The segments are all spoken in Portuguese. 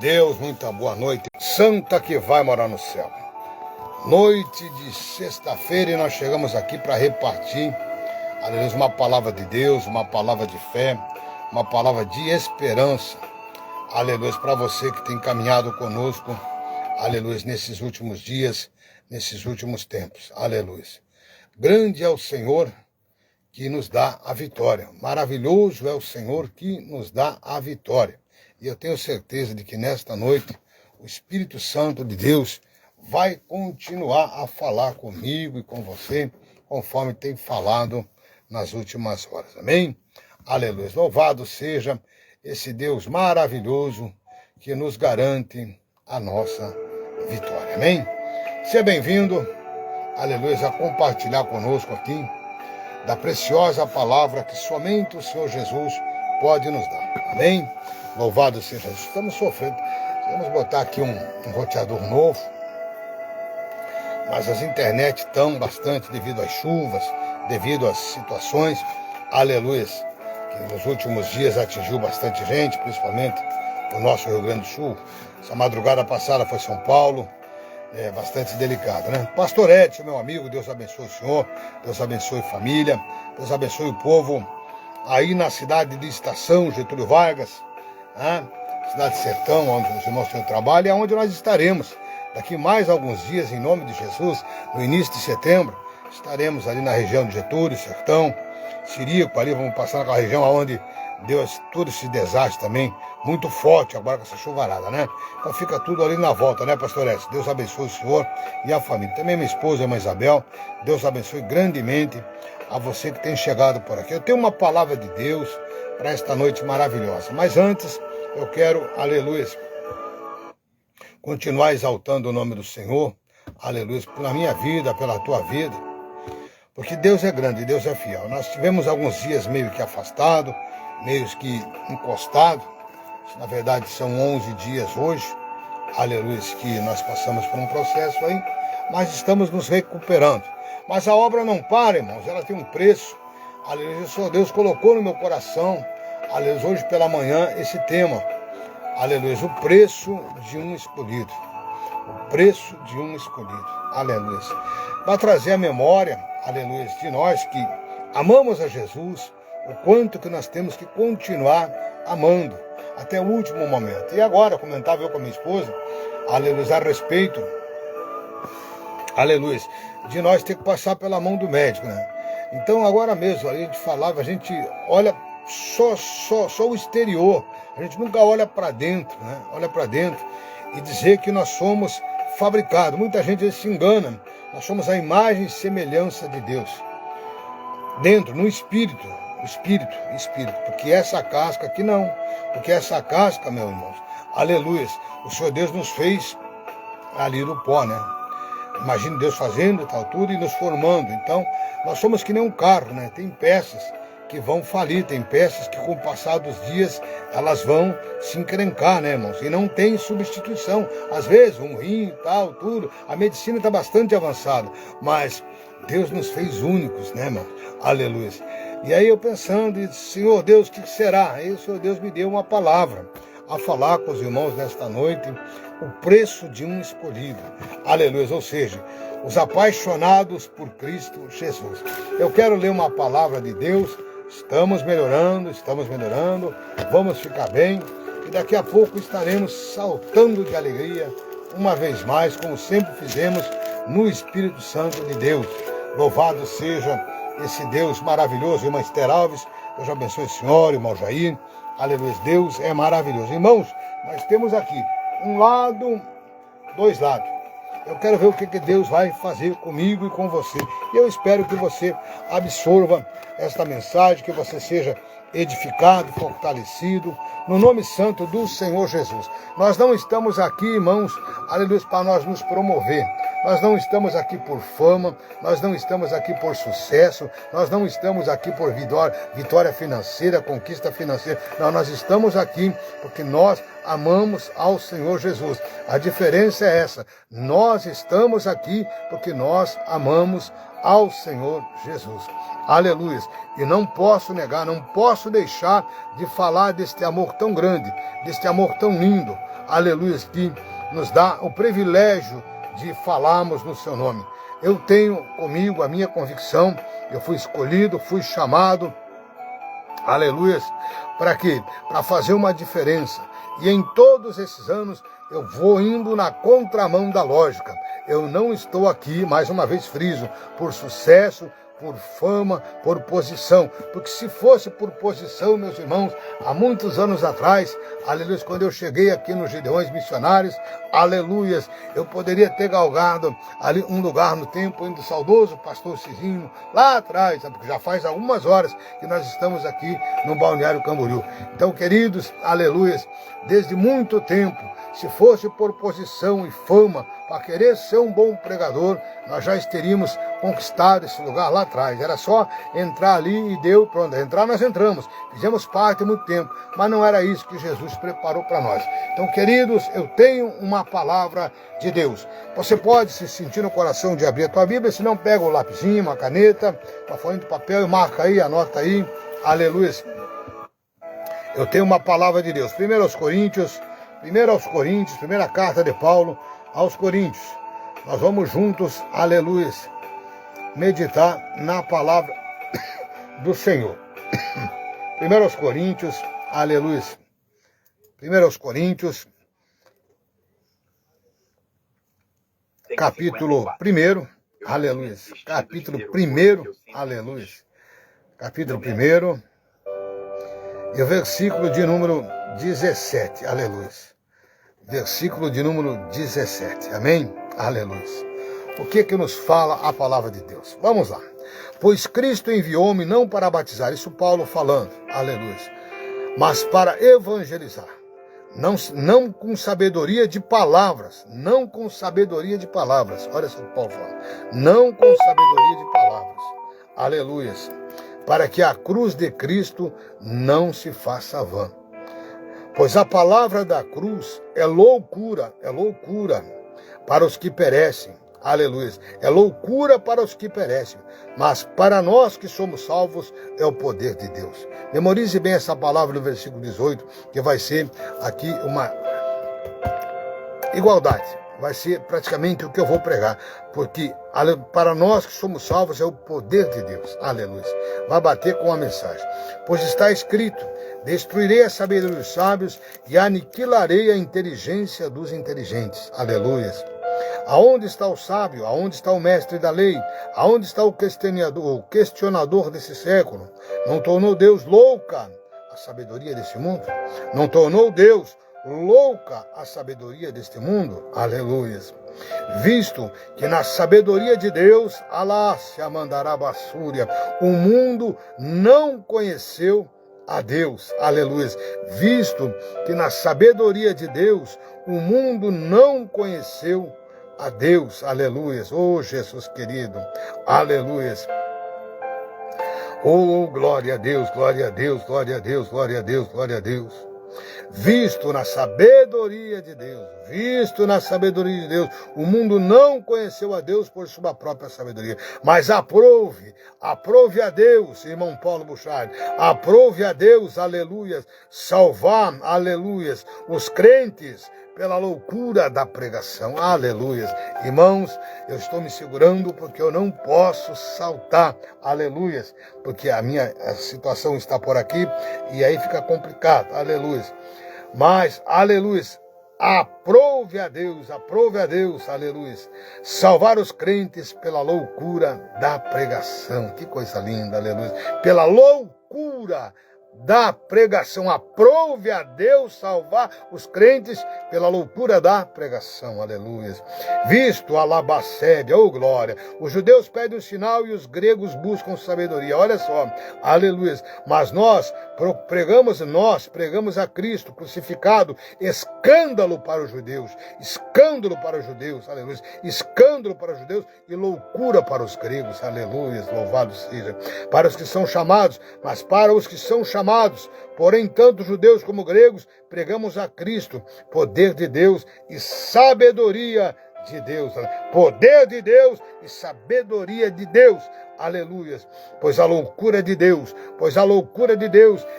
Deus, muita boa noite. Santa que vai morar no céu. Noite de sexta-feira e nós chegamos aqui para repartir, aleluia, uma palavra de Deus, uma palavra de fé, uma palavra de esperança, aleluia, para você que tem caminhado conosco, aleluia, nesses últimos dias, nesses últimos tempos, aleluia. Grande é o Senhor que nos dá a vitória. Maravilhoso é o Senhor que nos dá a vitória. E eu tenho certeza de que nesta noite o Espírito Santo de Deus vai continuar a falar comigo e com você, conforme tem falado nas últimas horas. Amém? Aleluia. Louvado seja esse Deus maravilhoso que nos garante a nossa vitória. Amém? Seja bem-vindo, aleluia, a compartilhar conosco aqui da preciosa palavra que somente o Senhor Jesus pode nos dar. Amém? Louvado seja Jesus. Estamos sofrendo. Vamos botar aqui um roteador novo. Mas as internet estão bastante devido às chuvas, devido às situações, aleluia, que nos últimos dias atingiu bastante gente, principalmente o nosso Rio Grande do Sul. Essa madrugada passada foi São Paulo. É bastante delicado, né? Pastor Edson, meu amigo, Deus abençoe o senhor, Deus abençoe a família, Deus abençoe o povo aí na cidade de Estação, Getúlio Vargas, né? Cidade de Sertão, onde os irmãos têm o trabalho, e é onde nós estaremos daqui mais alguns dias, em nome de Jesus, no início de setembro, estaremos ali na região de Getúlio, Sertão, Sirico, ali vamos passar naquela região onde Deus, todo esse desastre também, muito forte agora com essa chuvarada, né? Então fica tudo ali na volta, né, pastor Edson? Deus abençoe o senhor e a família. Também minha esposa, a irmã Isabel, Deus abençoe grandemente a você que tem chegado por aqui. Eu tenho uma palavra de Deus para esta noite maravilhosa. Mas antes, eu quero, aleluia, continuar exaltando o nome do Senhor, aleluia, pela minha vida, pela tua vida, porque Deus é grande, Deus é fiel. Nós tivemos alguns dias meio que afastado, meio que encostado, na verdade são 11 dias hoje, aleluia, que nós passamos por um processo aí, mas estamos nos recuperando. Mas a obra não para, irmãos, ela tem um preço, aleluia, o Senhor Deus colocou no meu coração, aleluia, hoje pela manhã, esse tema, aleluia, o preço de um escolhido, o preço de um escolhido, aleluia, vai trazer a memória, aleluia, de nós que amamos a Jesus, o quanto que nós temos que continuar amando até o último momento. E agora, comentava eu com a minha esposa, aleluia, a respeito, aleluia, de nós ter que passar pela mão do médico, né? Então agora mesmo, a gente falava, a gente olha só o exterior, a gente nunca olha para dentro, né? Olha para dentro e dizer que nós somos fabricados. Muita gente se engana, nós somos a imagem e semelhança de Deus. Dentro, no espírito, porque essa casca aqui não, porque essa casca, meu irmão, aleluia, o Senhor Deus nos fez ali do pó, né? Imagine Deus fazendo tal tudo e nos formando. Então, nós somos que nem um carro, né? Tem peças que vão falir, tem peças que com o passar dos dias elas vão se encrencar, né, irmãos? E não tem substituição. Às vezes, um rim e tal, tudo, a medicina está bastante avançada, mas Deus nos fez únicos, né, irmão? Aleluia. E aí eu pensando, Senhor Deus, o que será? Aí o Senhor Deus me deu uma palavra a falar com os irmãos nesta noite, o preço de um escolhido. Aleluia. Ou seja, os apaixonados por Cristo Jesus. Eu quero ler uma palavra de Deus. Estamos melhorando, vamos ficar bem. E daqui a pouco estaremos saltando de alegria, uma vez mais, como sempre fizemos, no Espírito Santo de Deus. Louvado seja esse Deus maravilhoso, irmã Esther Alves, Deus abençoe a senhora, irmão Jair, aleluia, Deus é maravilhoso. Irmãos, nós temos aqui um lado, dois lados. Eu quero ver o que Deus vai fazer comigo e com você. E eu espero que você absorva esta mensagem, que você seja edificado, fortalecido, no nome santo do Senhor Jesus. Nós não estamos aqui, irmãos, aleluia, para nós nos promover. Nós não estamos aqui por fama, nós não estamos aqui por sucesso, nós não estamos aqui por vitória financeira, conquista financeira. Não, nós estamos aqui porque nós amamos ao Senhor Jesus. A diferença é essa. Nós estamos aqui porque nós amamos ao Senhor Jesus. Aleluia. E não posso negar, não posso deixar de falar deste amor tão grande, deste amor tão lindo. aleluia, que nos dá o privilégio de falarmos no seu nome. Eu tenho comigo a minha convicção, eu fui escolhido, fui chamado, aleluia, para quê? Para fazer uma diferença. E em todos esses anos eu vou indo na contramão da lógica. Eu não estou aqui, mais uma vez friso, por sucesso, por fama, por posição. Porque se fosse por posição, meus irmãos, há muitos anos atrás, aleluia, quando eu cheguei aqui nos Gideões Missionários, aleluia, eu poderia ter galgado ali um lugar no tempo do saudoso pastor Cizinho, lá atrás, porque já faz algumas horas que nós estamos aqui no Balneário Camboriú. Então, queridos, aleluia, desde muito tempo, se fosse por posição e fama, para querer ser um bom pregador, nós já teríamos conquistado esse lugar lá atrás. Era só entrar ali e deu, pronto, entrar nós entramos, fizemos parte há muito tempo, mas não era isso que Jesus preparou para nós. Então, queridos, eu tenho uma palavra de Deus. Você pode se sentir no coração de abrir a tua Bíblia, se não pega o lapisinho, uma caneta, uma folha de papel e marca aí, anota aí, aleluia. Eu tenho uma palavra de Deus. Primeiro aos Coríntios, primeira carta de Paulo aos Coríntios. Nós vamos juntos, aleluia, meditar na palavra do Senhor. Primeiro aos Coríntios, aleluia. Primeiro aos Coríntios, capítulo 1, aleluia. Capítulo 1, aleluia. Capítulo 1, e o versículo de número 17, aleluia. Versículo de número 17, amém? Aleluia. O que nos fala a palavra de Deus? Vamos lá. Pois Cristo enviou-me não para batizar, isso Paulo falando, aleluia, mas para evangelizar. Não com sabedoria de palavras, não com sabedoria de palavras. Olha só o Paulo fala. Não com sabedoria de palavras. Aleluia. Para que a cruz de Cristo não se faça vã. Pois a palavra da cruz é loucura para os que perecem. Aleluia. É loucura para os que perecem, mas para nós que somos salvos é o poder de Deus. Memorize bem essa palavra no versículo 18, que vai ser aqui uma igualdade. Vai ser praticamente o que eu vou pregar, porque para nós que somos salvos é o poder de Deus. Aleluia. Vai bater com a mensagem. Pois está escrito: destruirei a sabedoria dos sábios e aniquilarei a inteligência dos inteligentes. Aleluia. Aonde está o sábio? Aonde está o mestre da lei? Aonde está o questionador desse século? Não tornou Deus louca a sabedoria desse mundo? Não tornou Deus louca a sabedoria deste mundo? Aleluia. Visto que na sabedoria de Deus, Alá se amandará bassúria, o mundo não conheceu a Deus. Aleluia. Visto que na sabedoria de Deus, o mundo não conheceu a Deus. Aleluia. Oh, Jesus querido. Aleluia. Oh, glória a Deus, glória a Deus, glória a Deus, glória a Deus, glória a Deus. Visto na sabedoria de Deus, o mundo não conheceu a Deus por sua própria sabedoria, mas aprove a Deus, irmão Paulo Buchard, aprove a Deus, aleluia, salvar, aleluia, os crentes pela loucura da pregação, aleluia. Irmãos, eu estou me segurando porque eu não posso saltar, aleluia, porque a situação está por aqui e aí fica complicado, aleluia. Mas, aleluia, aprove a Deus, aleluia, salvar os crentes pela loucura da pregação. Que coisa linda, aleluia. Pela loucura da pregação, aprove a Deus salvar os crentes pela loucura da pregação, aleluia. Visto alabacebe, oh glória, os judeus pedem o sinal e os gregos buscam sabedoria, olha só, aleluia. Mas nós pregamos a Cristo crucificado, escândalo para os judeus, aleluia, escândalo para os judeus e loucura para os gregos, aleluia, louvado seja. Para os que são chamados, mas para os que são chamados, porém, tanto judeus como gregos, pregamos a Cristo, poder de Deus e sabedoria de Deus. Poder de Deus e sabedoria de Deus. aleluias, pois a loucura de Deus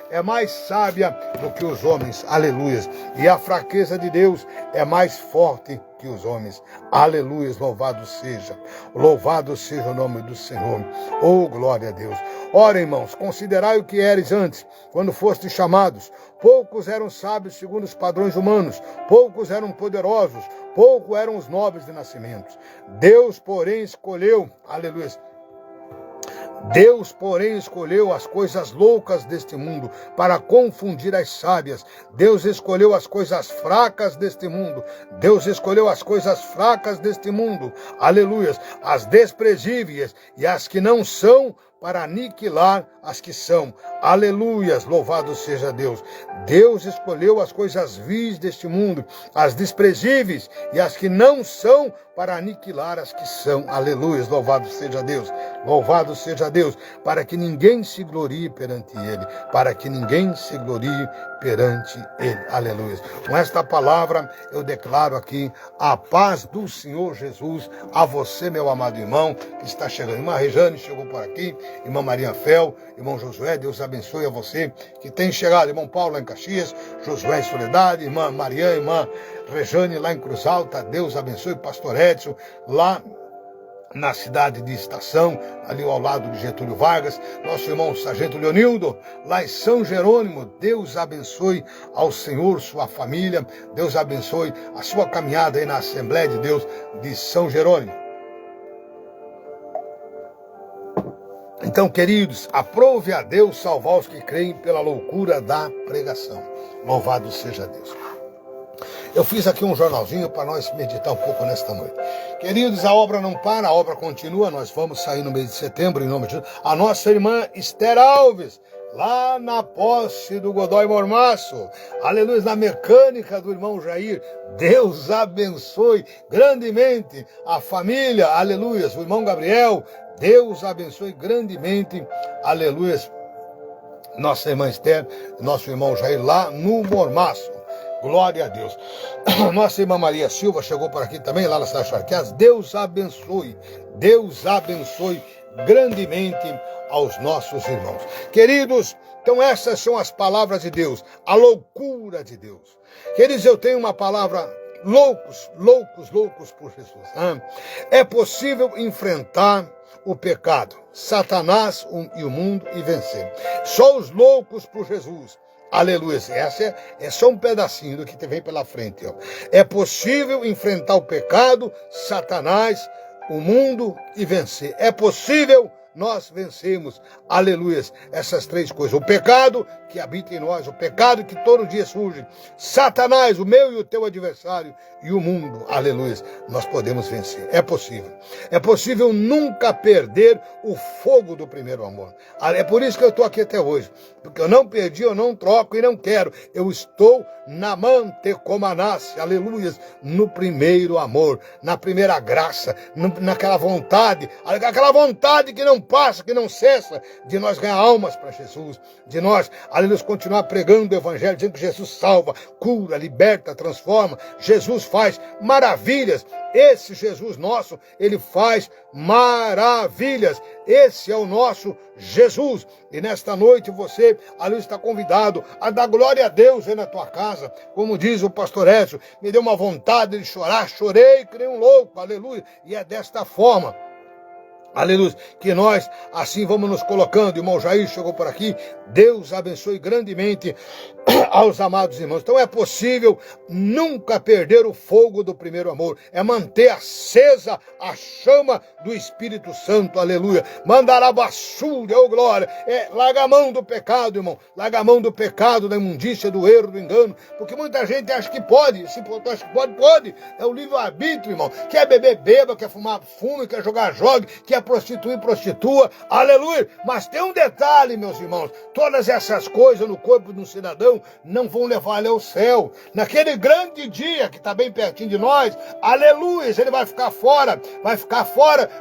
é mais sábia do que os homens, aleluias, e a fraqueza de Deus é mais forte que os homens, aleluias, louvado seja o nome do Senhor, oh glória a Deus. Ora, irmãos, considerai o que eres antes, quando fostes chamados, poucos eram sábios segundo os padrões humanos, poucos eram poderosos, poucos eram os nobres de nascimento. Deus, porém, escolheu, aleluia, Deus, porém, escolheu as coisas loucas deste mundo para confundir as sábias. Deus escolheu as coisas fracas deste mundo. Deus escolheu as coisas fracas deste mundo, aleluias, as desprezíveis e as que não são, para aniquilar as que são. Aleluias, louvado seja Deus. Deus escolheu as coisas vis deste mundo, as desprezíveis e as que não são, para aniquilar as que são. Aleluias, louvado seja Deus. Louvado seja Deus, para que ninguém se glorie perante Ele, para que ninguém se glorie perante Ele. Aleluia. Com esta palavra eu declaro aqui a paz do Senhor Jesus a você, meu amado irmão, que está chegando. Irmã Rejane chegou por aqui, irmã Maria Fel, irmão Josué, Deus abençoe a você que tem chegado. Irmão Paulo lá em Caxias, Josué em Soledade, irmã Maria, irmã Rejane lá em Cruz Alta, Deus abençoe, pastor Edson, lá na cidade de Estação, ali ao lado de Getúlio Vargas, nosso irmão Sargento Leonildo, lá em São Jerônimo, Deus abençoe ao Senhor, sua família, Deus abençoe a sua caminhada aí na Assembleia de Deus de São Jerônimo. Então, queridos, aprove a Deus salvar os que creem pela loucura da pregação. Louvado seja Deus. Eu fiz aqui um jornalzinho para nós meditar um pouco nesta noite. Queridos, a obra não para, a obra continua. Nós vamos sair no mês de setembro, em nome de Jesus. A nossa irmã Esther Alves, lá na posse do Godoy Mormaço, aleluia, na mecânica do irmão Jair. Deus abençoe grandemente a família, aleluia, o irmão Gabriel. Deus abençoe grandemente, aleluia, nossa irmã Esther, nosso irmão Jair, lá no Mormaço. Glória a Deus. Nossa irmã Maria Silva chegou por aqui também, lá na cidade de Charqueadas. Deus abençoe grandemente aos nossos irmãos. Queridos, então essas são as palavras de Deus, a loucura de Deus. Queridos, eu tenho uma palavra, loucos por Jesus. É possível enfrentar o pecado, Satanás e o mundo e vencer. Só os loucos por Jesus. Aleluia, essa é só um pedacinho do que vem pela frente. Ó. É possível enfrentar o pecado, Satanás, o mundo e vencer. É possível nós vencermos, aleluia, essas três coisas. O pecado que habita em nós, o pecado que todo dia surge, Satanás, o meu e o teu adversário, e o mundo, aleluia, nós podemos vencer. É possível. É possível nunca perder o fogo do primeiro amor. É por isso que eu estou aqui até hoje. Porque eu não perdi, eu não troco e não quero. Eu estou na mantecomanase, aleluia, no primeiro amor, na primeira graça, naquela vontade que não passa, que não cessa, de nós ganhar almas para Jesus, de nós, aleluia, continuar pregando o evangelho, dizendo que Jesus salva, cura, liberta, transforma. Jesus faz maravilhas. Esse Jesus nosso, ele faz maravilhas. Esse é o nosso Jesus. E nesta noite você, aleluia, está convidado a dar glória a Deus aí na tua casa. Como diz o pastor Edson, me deu uma vontade de chorar, chorei que nem um louco, aleluia. E é desta forma, aleluia, que nós assim vamos nos colocando. Irmão Jair chegou por aqui. Deus abençoe grandemente aos amados irmãos. Então é possível nunca perder o fogo do primeiro amor. É manter acesa a chama do Espírito Santo. Aleluia. Mandar a basura, ô glória. Larga a mão do pecado, irmão. Larga a mão do pecado, da imundícia, do erro, do engano. Porque muita gente acha que pode. Se tu acha que pode. É o livre-arbítrio, irmão. Quer beber, beba. Quer fumar, fume. Quer jogar, jogue. Quer prostituir, prostitua. Aleluia. Mas tem um detalhe, meus irmãos. Todas essas coisas no corpo de um cidadão não vão levar ele ao céu. Naquele grande dia que está bem pertinho de nós, aleluia, ele vai ficar fora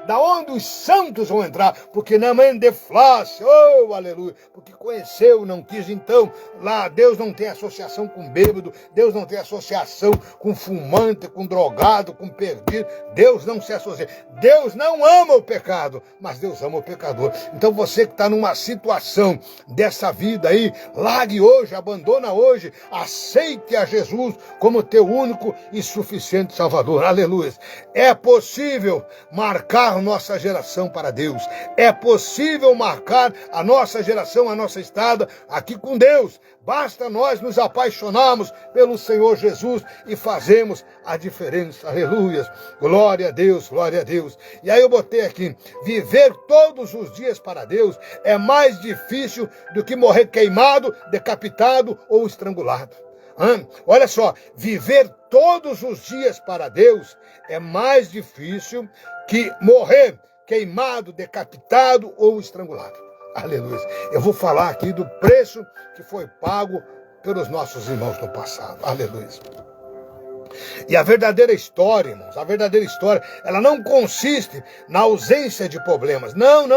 da onde os santos vão entrar, porque na mente de flasse, oh, aleluia, porque conheceu, não quis. Então, lá Deus não tem associação com bêbado, Deus não tem associação com fumante, com drogado, com perdido. Deus não se associa. Deus não ama o pecado. pecado, mas Deus ama o pecador. Então você que está numa situação dessa vida aí, largue hoje, abandona hoje, aceite a Jesus como teu único e suficiente Salvador. Aleluia. É possível marcar nossa geração para Deus. É possível marcar a nossa geração, a nossa estada aqui com Deus. Basta nós nos apaixonarmos pelo Senhor Jesus e fazemos a diferença. Aleluia. Glória a Deus, glória a Deus. E aí eu botei aqui, viver todos os dias para Deus é mais difícil do que morrer queimado, decapitado ou estrangulado. Olha só, viver todos os dias para Deus é mais difícil que morrer queimado, decapitado ou estrangulado. Aleluia. Eu vou falar aqui do preço que foi pago pelos nossos irmãos no passado. Aleluia. E a verdadeira história, irmãos, a verdadeira história, ela não consiste na ausência de problemas. Não.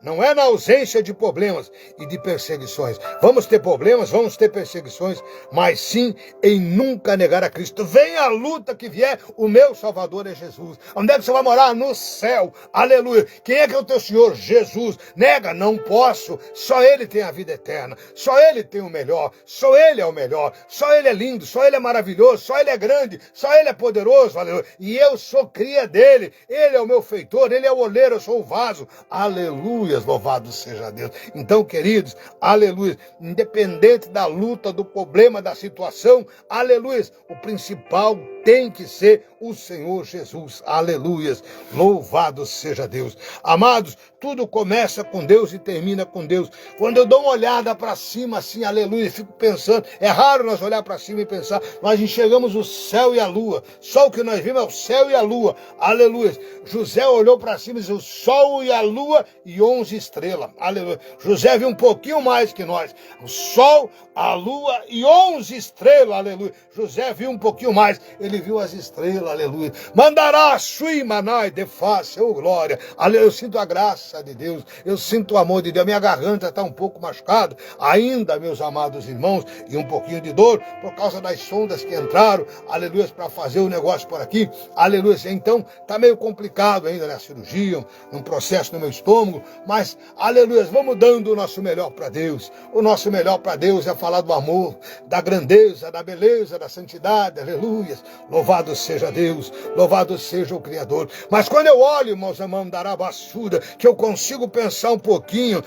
Não é na ausência de problemas e de perseguições. Vamos ter problemas, vamos ter perseguições, mas sim em nunca negar a Cristo. Venha a luta que vier, o meu Salvador é Jesus. Onde é que você vai morar? No céu. Aleluia. Quem é que é o teu Senhor? Jesus. Nega? Não posso. Só Ele tem a vida eterna. Só Ele tem o melhor. Só Ele é o melhor. Só Ele é lindo. Só Ele é maravilhoso. Só Ele é grande. Só Ele é poderoso, aleluia. E eu sou cria dele. Ele é o meu feitor, Ele é o oleiro, eu sou o vaso. Aleluia, louvado seja Deus. Então, queridos, aleluia, independente da luta, do problema, da situação, aleluia, o principal tem que ser o Senhor Jesus. Aleluia, louvado seja Deus. Amados, tudo começa com Deus e termina com Deus. Quando eu dou uma olhada para cima, assim, aleluia, fico pensando, é raro nós olhar para cima e pensar, nós enxergamos o céu e a lua. Só o que nós vimos é o céu e a lua. Aleluia. José olhou para cima e disse, o sol e a lua e 11 estrelas. Aleluia. José viu um pouquinho mais que nós. O sol, a lua e 11 estrelas. Aleluia. José viu um pouquinho mais. Ele viu as estrelas. Aleluia. Mandará sui manai de face, oh glória. Aleluia. Eu sinto a graça de Deus. Eu sinto o amor de Deus. Minha garganta está um pouco machucada. Ainda, meus amados irmãos, e um pouquinho de dor por causa das sondas que entraram. Aleluia, para fazer o negócio por aqui, aleluia, então tá meio complicado ainda na cirurgia, um processo no meu estômago, mas, aleluia, vamos dando o nosso melhor para Deus. O nosso melhor para Deus é falar do amor, da grandeza, da beleza, da santidade, aleluia, louvado seja Deus, louvado seja o Criador. Mas quando eu olho, irmãos, mandará basura, que eu consigo pensar um pouquinho,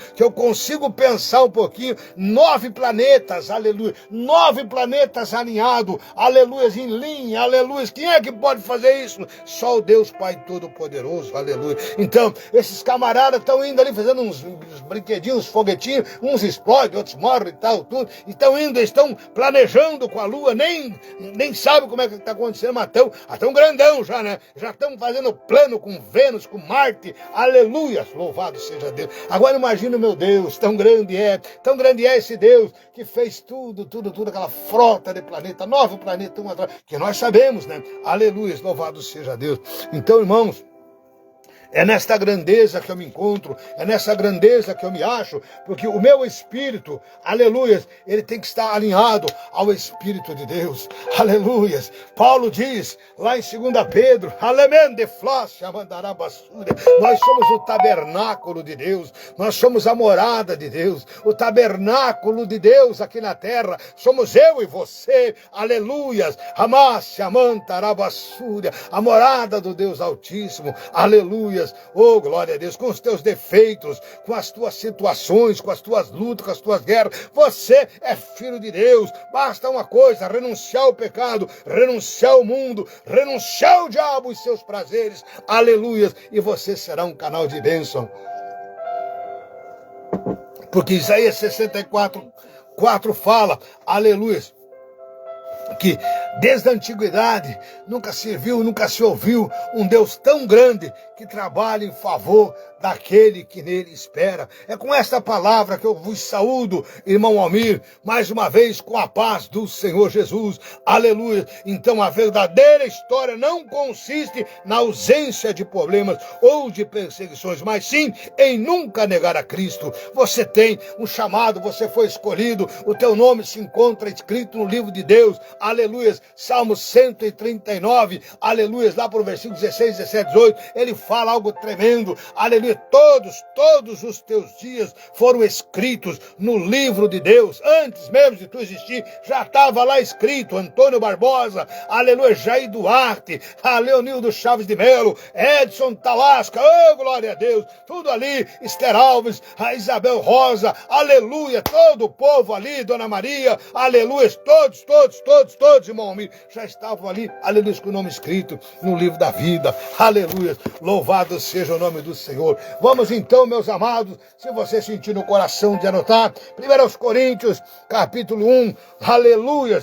9 planetas, aleluia, 9 planetas alinhados, aleluia, em linha, aleluia. Quem é que pode fazer isso? Só o Deus Pai Todo-Poderoso, aleluia. Então, esses camaradas estão indo ali fazendo uns brinquedinhos, uns foguetinhos, uns explodem, outros morrem e tal, tudo. Estão planejando com a Lua, nem sabem como é que está acontecendo, mas estão grandão já, né? Já estão fazendo plano com Vênus, com Marte, aleluia, louvado seja Deus. Agora imagina, meu Deus, tão grande é esse Deus que fez tudo, aquela frota de planeta, 9 planetas, um atrás, que nós sabemos, né? Aleluia, louvado seja Deus. Então, irmãos, é nesta grandeza que eu me encontro, é nessa grandeza que eu me acho, porque o meu espírito, aleluia, ele tem que estar alinhado ao Espírito de Deus, aleluia. Paulo diz, lá em 2 Pedro, nós somos o tabernáculo de Deus, nós somos a morada de Deus, o tabernáculo de Deus aqui na terra, somos eu e você, aleluia, a morada do Deus Altíssimo, aleluia. Oh, glória a Deus, com os teus defeitos, com as tuas situações, com as tuas lutas, com as tuas guerras, você é filho de Deus. Basta uma coisa, renunciar ao pecado, renunciar ao mundo, renunciar ao diabo e seus prazeres, aleluia, e você será um canal de bênção. Porque Isaías 64:4 fala, aleluia, que desde a antiguidade nunca se viu, nunca se ouviu um Deus tão grande que trabalha em favor daquele que nele espera. É com esta palavra que eu vos saúdo, irmão Almir, mais uma vez com a paz do Senhor Jesus. Aleluia. Então a verdadeira história não consiste na ausência de problemas ou de perseguições, mas sim em nunca negar a Cristo. Você tem um chamado, você foi escolhido, o teu nome se encontra escrito no livro de Deus. Aleluia. Salmo 139, aleluia, lá para o versículo 16, 17, 18, ele fala algo tremendo, aleluia, todos os teus dias foram escritos no livro de Deus, antes mesmo de tu existir, já estava lá escrito. Antônio Barbosa, aleluia, Jair Duarte, a Leonildo Chaves de Melo, Edson Talasca, oh glória a Deus, tudo ali, Esther Alves, a Isabel Rosa, aleluia, todo o povo ali, Dona Maria, aleluia, todos, irmão amigo, já estavam ali, aleluia, com o nome escrito no livro da vida, aleluia, louvado seja o nome do Senhor. Vamos então, meus amados, se você sentir no coração de anotar, 1 Coríntios, capítulo 1, aleluia,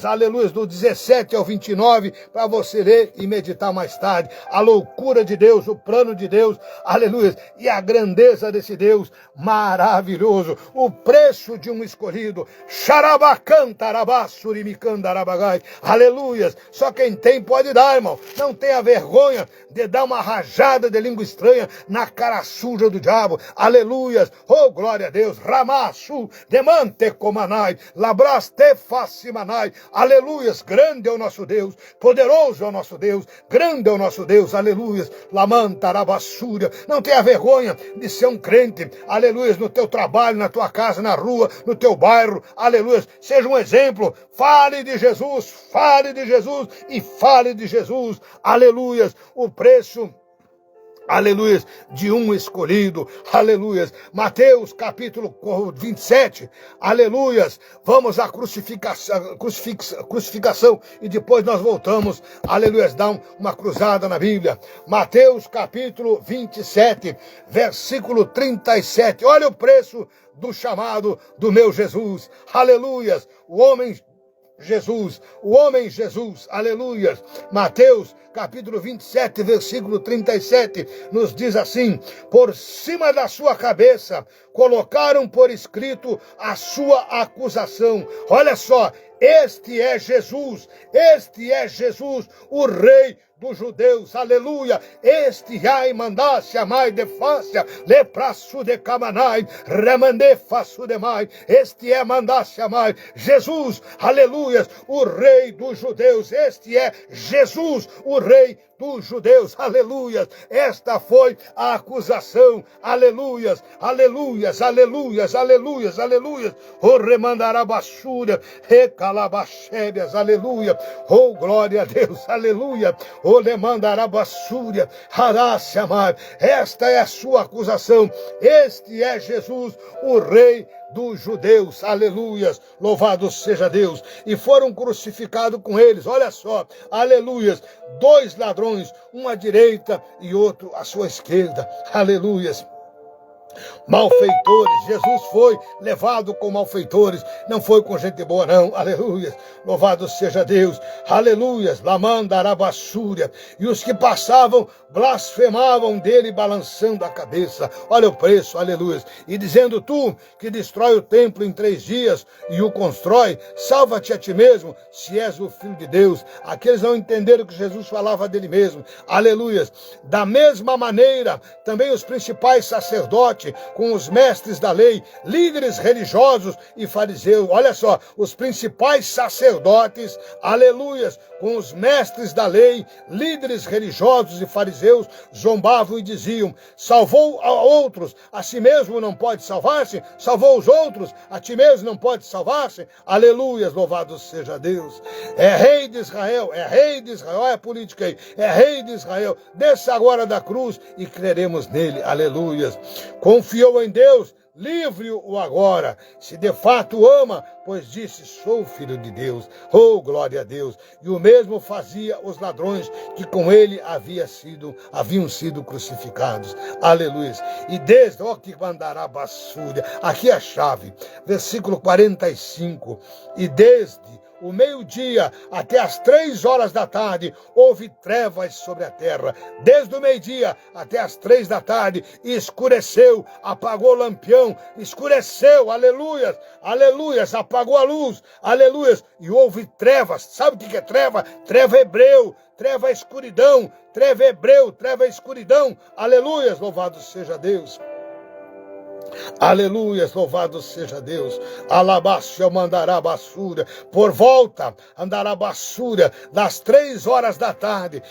do 17 ao 29, para você ler e meditar mais tarde, a loucura de Deus, o plano de Deus, aleluia, e a grandeza desse Deus maravilhoso, o preço de um escolhido, xarabacantarabassurimicandarabagás, aleluia, só quem tem pode dar, irmão, não tenha vergonha de dar uma rajada de língua estranha na cara suja do diabo, aleluia, oh glória a Deus, ramassu, demante comanai, labraste facimanai, aleluia, grande é o nosso Deus, poderoso é o nosso Deus, grande é o nosso Deus, aleluia, lamantarabassúria, não tenha vergonha de ser um crente, aleluia, no teu trabalho, na tua casa, na rua, no teu bairro, aleluia, seja um exemplo, fale de Jesus e fale de Jesus, aleluia, o preço, aleluia, de um escolhido, aleluia, Mateus capítulo 27, aleluia, vamos à crucificação e depois nós voltamos, aleluia, dar uma cruzada na Bíblia, Mateus capítulo 27, versículo 37, olha o preço do chamado do meu Jesus, aleluia, o homem Jesus, aleluia, Mateus capítulo 27, versículo 37, nos diz assim, por cima da sua cabeça, colocaram por escrito a sua acusação, olha só, este é Jesus, o Rei dos judeus, aleluia, este ai mandasse amai de fácia, lepraço de camanai, remande faço demais, este é mandasse amai, Jesus, aleluia, o Rei dos judeus, este é Jesus, o Rei dos judeus, aleluia, esta foi a acusação, aleluia, o remandarabasúria, recalabaxébias, aleluia, oh glória a Deus, aleluia, o lemandarabasúria, harassiamai, esta é a sua acusação, este é Jesus, o Rei dos judeus, aleluias, louvado seja Deus, e foram crucificados com eles, olha só, aleluias, 2 ladrões, um à direita e outro à sua esquerda, aleluias, malfeitores, Jesus foi levado com malfeitores, não foi com gente boa não, aleluia, louvado seja Deus, aleluia, lamandarabasúria, e os que passavam blasfemavam dele balançando a cabeça, olha o preço, aleluia, e dizendo, tu que destrói o templo em 3 dias e o constrói, salva-te a ti mesmo, se és o Filho de Deus. Aqueles não entenderam que Jesus falava dele mesmo, aleluia, da mesma maneira, também os principais sacerdotes, com os mestres da lei, líderes religiosos e fariseus, olha só, os principais sacerdotes, aleluias, com os mestres da lei, líderes religiosos e fariseus, zombavam e diziam, salvou a outros, a si mesmo não pode salvar-se, salvou os outros, a ti mesmo não pode salvar-se, aleluias, louvado seja Deus, é rei de Israel, olha a política aí, é rei de Israel, desça agora da cruz e creremos nele, aleluias, confiou em Deus, livre-o agora, se de fato o ama, pois disse, sou filho de Deus, oh glória a Deus, e o mesmo fazia os ladrões que com ele haviam sido crucificados, aleluia, e desde, ó que mandará basúria, aqui é a chave, versículo 45, e desde o meio-dia até as 3 horas da tarde, houve trevas sobre a terra. Desde o meio-dia até as 3 da tarde, escureceu, apagou o lampião, escureceu, aleluias, apagou a luz, aleluias, e houve trevas. Sabe o que é treva? Treva hebreu, treva escuridão, treva hebreu, treva escuridão, aleluias, louvado seja Deus. Aleluia, louvado seja Deus. Alabaxo mandará basura. Por volta andará basura das 3 horas da tarde.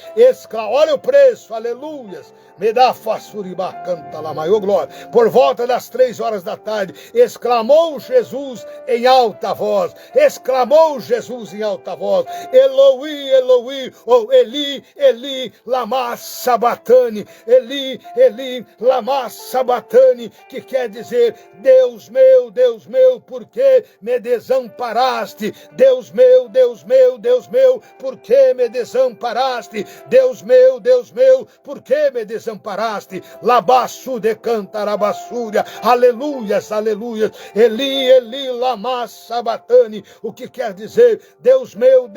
Olha o preço, aleluia. Me dá façuriba, canta lá, maior glória. Por volta das 3 horas da tarde, exclamou Jesus em alta voz. Exclamou Jesus em alta voz. Eloi, Eloi, ou Eli, Eli, lama sabatani. Eli, Eli, lama sabatani, que quer dizer: Deus meu, por que me desamparaste? Deus meu, Deus meu, Deus meu, por que me desamparaste? Deus meu, por que me desamparaste? Labaçu de cantarabassúria, aleluias, aleluias. Eli, Eli, lama sabatani, o que quer dizer: Deus meu,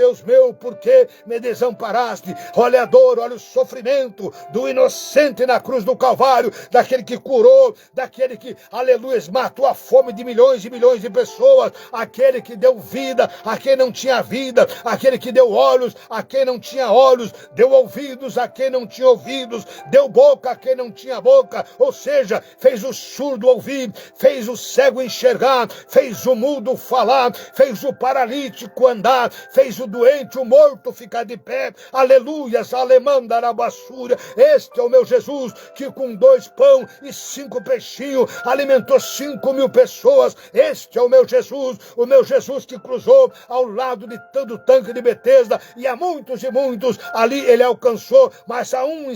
por que me desamparaste? Olha a dor, olha o sofrimento do inocente na cruz do Calvário, daquele que curou, daquele que, aleluia, matou a fome de milhões e milhões de pessoas, aquele que deu vida a quem não tinha vida, aquele que deu olhos a quem não tinha olhos, deu ouvidos a quem não tinha ouvidos, deu boca a quem não tinha boca, ou seja, fez o surdo ouvir, fez o cego enxergar, fez o mudo falar, fez o paralítico andar, fez o doente, o morto ficar de pé, aleluias, alemanda na basura. Este é o meu Jesus, que com 2 pão e 5 peixinhos alimentou 5.000 pessoas. Este é o meu Jesus que cruzou ao lado de todo o tanque de Betesda, e a muitos e muitos ali ele alcançou, mas a um em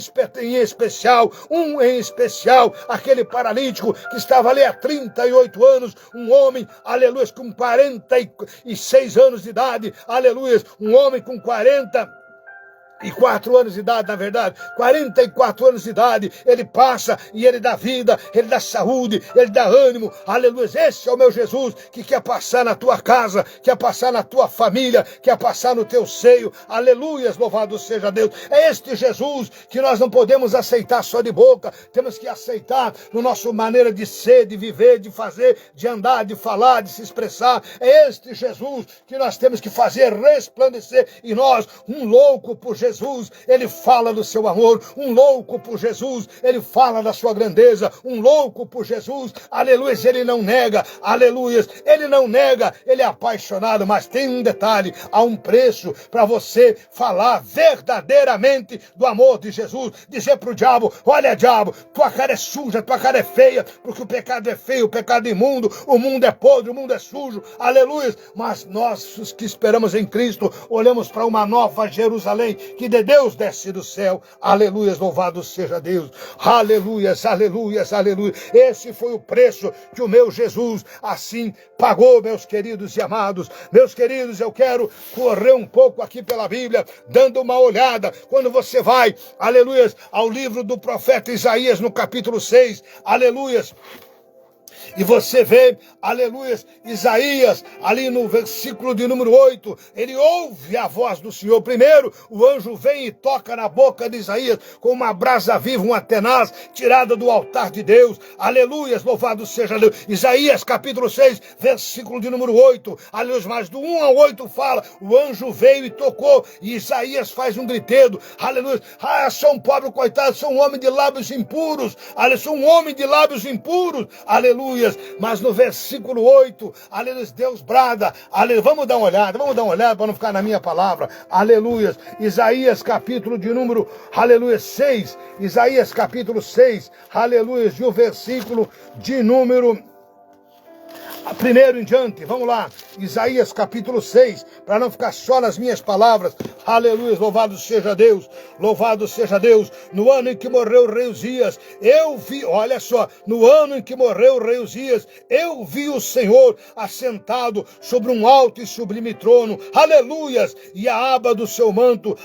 especial, aquele paralítico que estava ali há 38 anos, um homem, aleluia, com 46 anos de idade, aleluia, um homem com 44 anos de idade, na verdade, 44 anos de idade, ele passa e ele dá vida, ele dá saúde, ele dá ânimo, aleluia. Esse é o meu Jesus, que quer passar na tua casa, quer passar na tua família, quer passar no teu seio, aleluia, louvado seja Deus. É este Jesus que nós não podemos aceitar só de boca, temos que aceitar no nosso maneira de ser, de viver, de fazer, de andar, de falar, de se expressar. É este Jesus que nós temos que fazer resplandecer em nós. Um louco por Jesus, ele fala do seu amor. Um louco por Jesus, ele fala da sua grandeza. Um louco por Jesus, aleluia, ele não nega, aleluia, ele não nega, ele é apaixonado. Mas tem um detalhe: há um preço para você falar verdadeiramente do amor de Jesus. Dizer para o diabo: olha, diabo, tua cara é suja, tua cara é feia, porque o pecado é feio, o pecado é imundo, o mundo é podre, o mundo é sujo, aleluia. Mas nós, os que esperamos em Cristo, olhamos para uma nova Jerusalém, que de Deus desce do céu, aleluia, louvado seja Deus, aleluias, aleluias, aleluia. Esse foi o preço que o meu Jesus assim pagou, meus queridos e amados. Meus queridos, eu quero correr um pouco aqui pela Bíblia, dando uma olhada. Quando você vai, aleluias, ao livro do profeta Isaías, no capítulo 6, aleluias, e você vê, aleluia, Isaías, ali no versículo de número 8, ele ouve a voz do Senhor. Primeiro, o anjo vem e toca na boca de Isaías com uma brasa viva, uma tenaz, tirada do altar de Deus. Aleluia, louvado seja Deus. Isaías, capítulo 6, versículo de número 8. Aleluia, mas do 1 ao 8 fala, o anjo veio e tocou, e Isaías faz um gritedo. Aleluia, sou um pobre coitado, sou um homem de lábios impuros. Aleluia, sou um homem de lábios impuros. Aleluia. Mas no versículo 8, aleluia, Deus brada, aleluia, vamos dar uma olhada para não ficar na minha palavra, aleluia, Isaías capítulo de número, aleluia, 6, Isaías capítulo 6, aleluia, e o versículo de número primeiro em diante, vamos lá, Isaías capítulo 6, para não ficar só nas minhas palavras, aleluia, louvado seja Deus, no ano em que morreu o rei Uzias, eu vi, olha só, no ano em que morreu o rei Uzias, eu vi o Senhor assentado sobre um alto e sublime trono, aleluias, e a aba do seu manto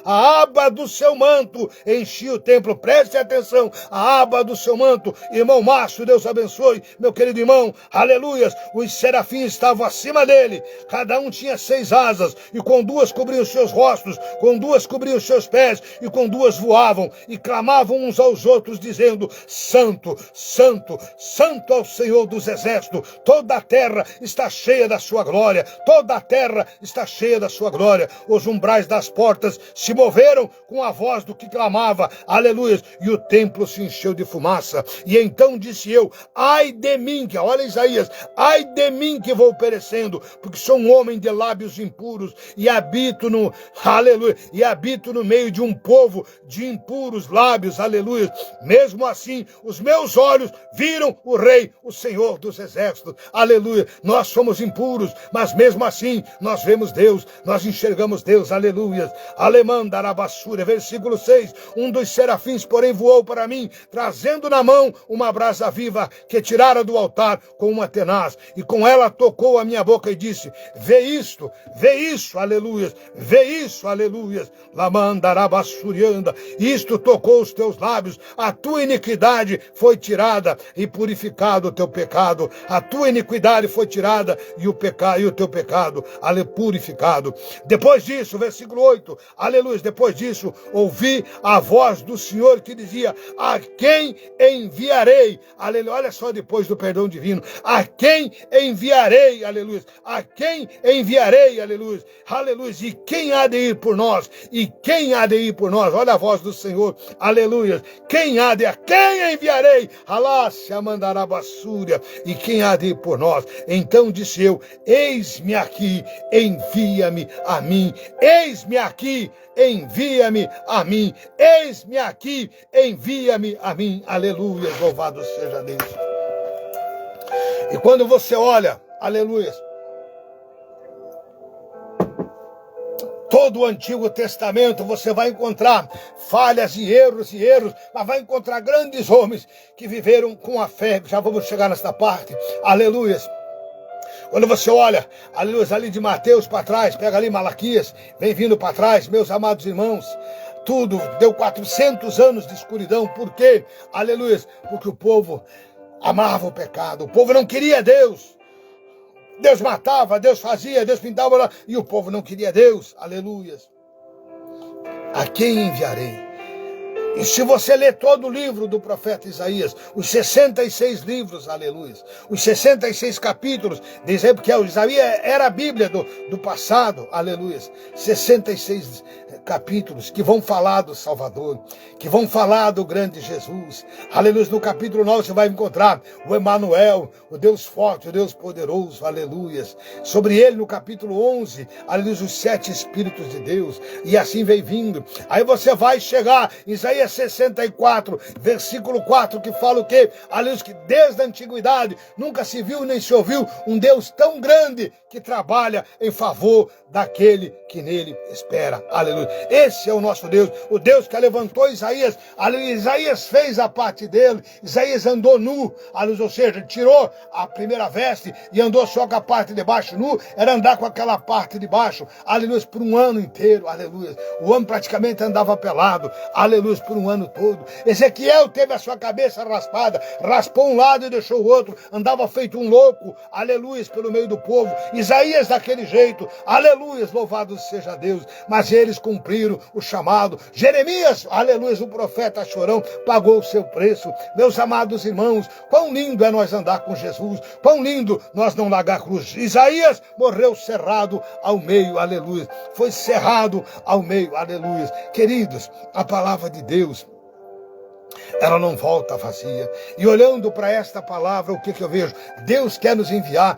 enchia o templo. Preste atenção, a aba do seu manto, irmão Márcio, Deus abençoe, meu querido irmão, aleluias, os 2 serafins estavam acima dele, cada um tinha 6 asas, e com 2 cobriam os seus rostos, com 2 cobriam os seus pés, e com 2 voavam, e clamavam uns aos outros, dizendo: Santo, Santo, Santo é o Senhor dos exércitos, toda a terra está cheia da sua glória, toda a terra está cheia da sua glória. Os umbrais das portas se moveram com a voz do que clamava, aleluia, e o templo se encheu de fumaça. E então disse eu: ai de mim, que olha Isaías, ai de mim que vou perecendo, porque sou um homem de lábios impuros, e habito no, aleluia, e habito no meio de um povo de impuros lábios, aleluia. Mesmo assim, os meus olhos viram o Rei, o Senhor dos exércitos, aleluia. Nós somos impuros, mas mesmo assim, nós vemos Deus, nós enxergamos Deus, aleluia. Alemã, Darabassúria, versículo 6, um dos serafins, porém, voou para mim, trazendo na mão uma brasa viva, que tirara do altar com uma tenaz, e com ela tocou a minha boca e disse: vê isso, aleluia, vê isso, aleluia. Lamandarabassurianda, isto tocou os teus lábios, a tua iniquidade foi tirada e purificado o teu pecado, a tua iniquidade foi tirada e o teu pecado, purificado. Depois disso, versículo 8, aleluia, depois disso, ouvi a voz do Senhor que dizia: a quem enviarei? Aleluia, olha só, depois do perdão divino, a quem enviarei? Aleluia, a quem enviarei? Aleluia, aleluia, e quem há de ir por nós? E quem há de ir por nós? Olha a voz do Senhor, aleluia, quem enviarei? Alácia mandará bassúria, e quem há de ir por nós? Então disse eu: eis-me aqui, envia-me a mim, eis-me aqui, envia-me a mim, eis-me aqui, envia-me a mim, aleluia, louvado seja Deus. E quando você olha, aleluia, todo o Antigo Testamento, você vai encontrar falhas e erros, mas vai encontrar grandes homens que viveram com a fé. Já vamos chegar nesta parte, aleluia. Quando você olha, aleluia, ali de Mateus para trás, pega ali Malaquias, vem vindo para trás, meus amados irmãos, tudo deu 400 anos de escuridão. Por quê? Aleluia, porque o povo amava o pecado, o povo não queria Deus. Deus matava, Deus fazia, Deus pintava, e o povo não queria Deus, aleluia. A quem enviarei? E se você ler todo o livro do profeta Isaías, os 66 livros, aleluia, os 66 capítulos, dizendo que Isaías era a Bíblia do passado, aleluia, 66 capítulos que vão falar do Salvador, que vão falar do grande Jesus, aleluia. No capítulo 9 você vai encontrar o Emanuel, o Deus forte, o Deus poderoso, aleluia. Sobre ele, no capítulo 11, aleluia, os 7 Espíritos de Deus, e assim vem vindo. Aí você vai chegar em Isaías 64, versículo 4, que fala o quê? Aleluia, que desde a antiguidade nunca se viu nem se ouviu um Deus tão grande que trabalha em favor daquele que nele espera, aleluia. Esse é o nosso Deus, o Deus que levantou Isaías, aleluia. Isaías fez a parte dele, Isaías andou nu, aleluia, ou seja, tirou a primeira veste e andou só com a parte de baixo nu, era andar com aquela parte de baixo, aleluia, por um ano inteiro, aleluia. O homem praticamente andava pelado, aleluia, por um ano todo. Ezequiel teve a sua cabeça raspada, raspou um lado e deixou o outro, andava feito um louco, aleluia, pelo meio do povo. Isaías daquele jeito, aleluia, louvado seja Deus, mas eles cumpriram o chamado. Jeremias, aleluia, o profeta chorão, pagou o seu preço. Meus amados irmãos, quão lindo é nós andar com Jesus, quão lindo nós não largar a cruz. Isaías morreu cerrado ao meio, aleluia, foi cerrado ao meio, aleluia. Queridos, a palavra de Deus, ela não volta vazia. E olhando para esta palavra, o que eu vejo? Deus quer nos enviar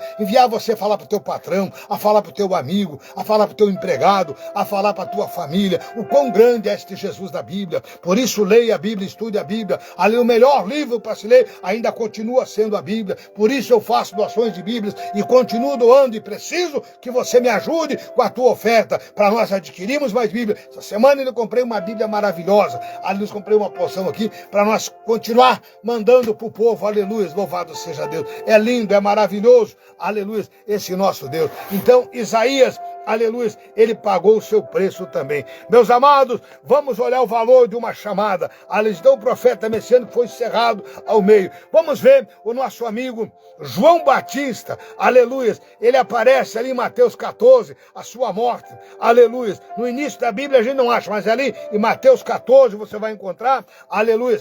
você a falar para o teu patrão, a falar para o teu amigo, a falar para o teu empregado, a falar para a tua família, o quão grande é este Jesus da Bíblia. Por isso leia a Bíblia, estude a Bíblia. Ali o melhor livro para se ler ainda continua sendo a Bíblia. Por isso eu faço doações de Bíblias e continuo doando, e preciso que você me ajude com a tua oferta, para nós adquirirmos mais Bíblia. Essa semana eu comprei uma Bíblia maravilhosa, ali eu comprei uma porção aqui, para para nós continuar mandando para o povo, aleluia, louvado seja Deus. É lindo, é maravilhoso, aleluia, esse nosso Deus. Então, Isaías, aleluia, ele pagou o seu preço também. Meus amados, vamos olhar o valor de uma chamada. Então o profeta messiânico foi cerrado ao meio. Vamos ver o nosso amigo João Batista, aleluia, ele aparece ali em Mateus 14, a sua morte, aleluia. No início da Bíblia a gente não acha, mas ali em Mateus 14 você vai encontrar, aleluia,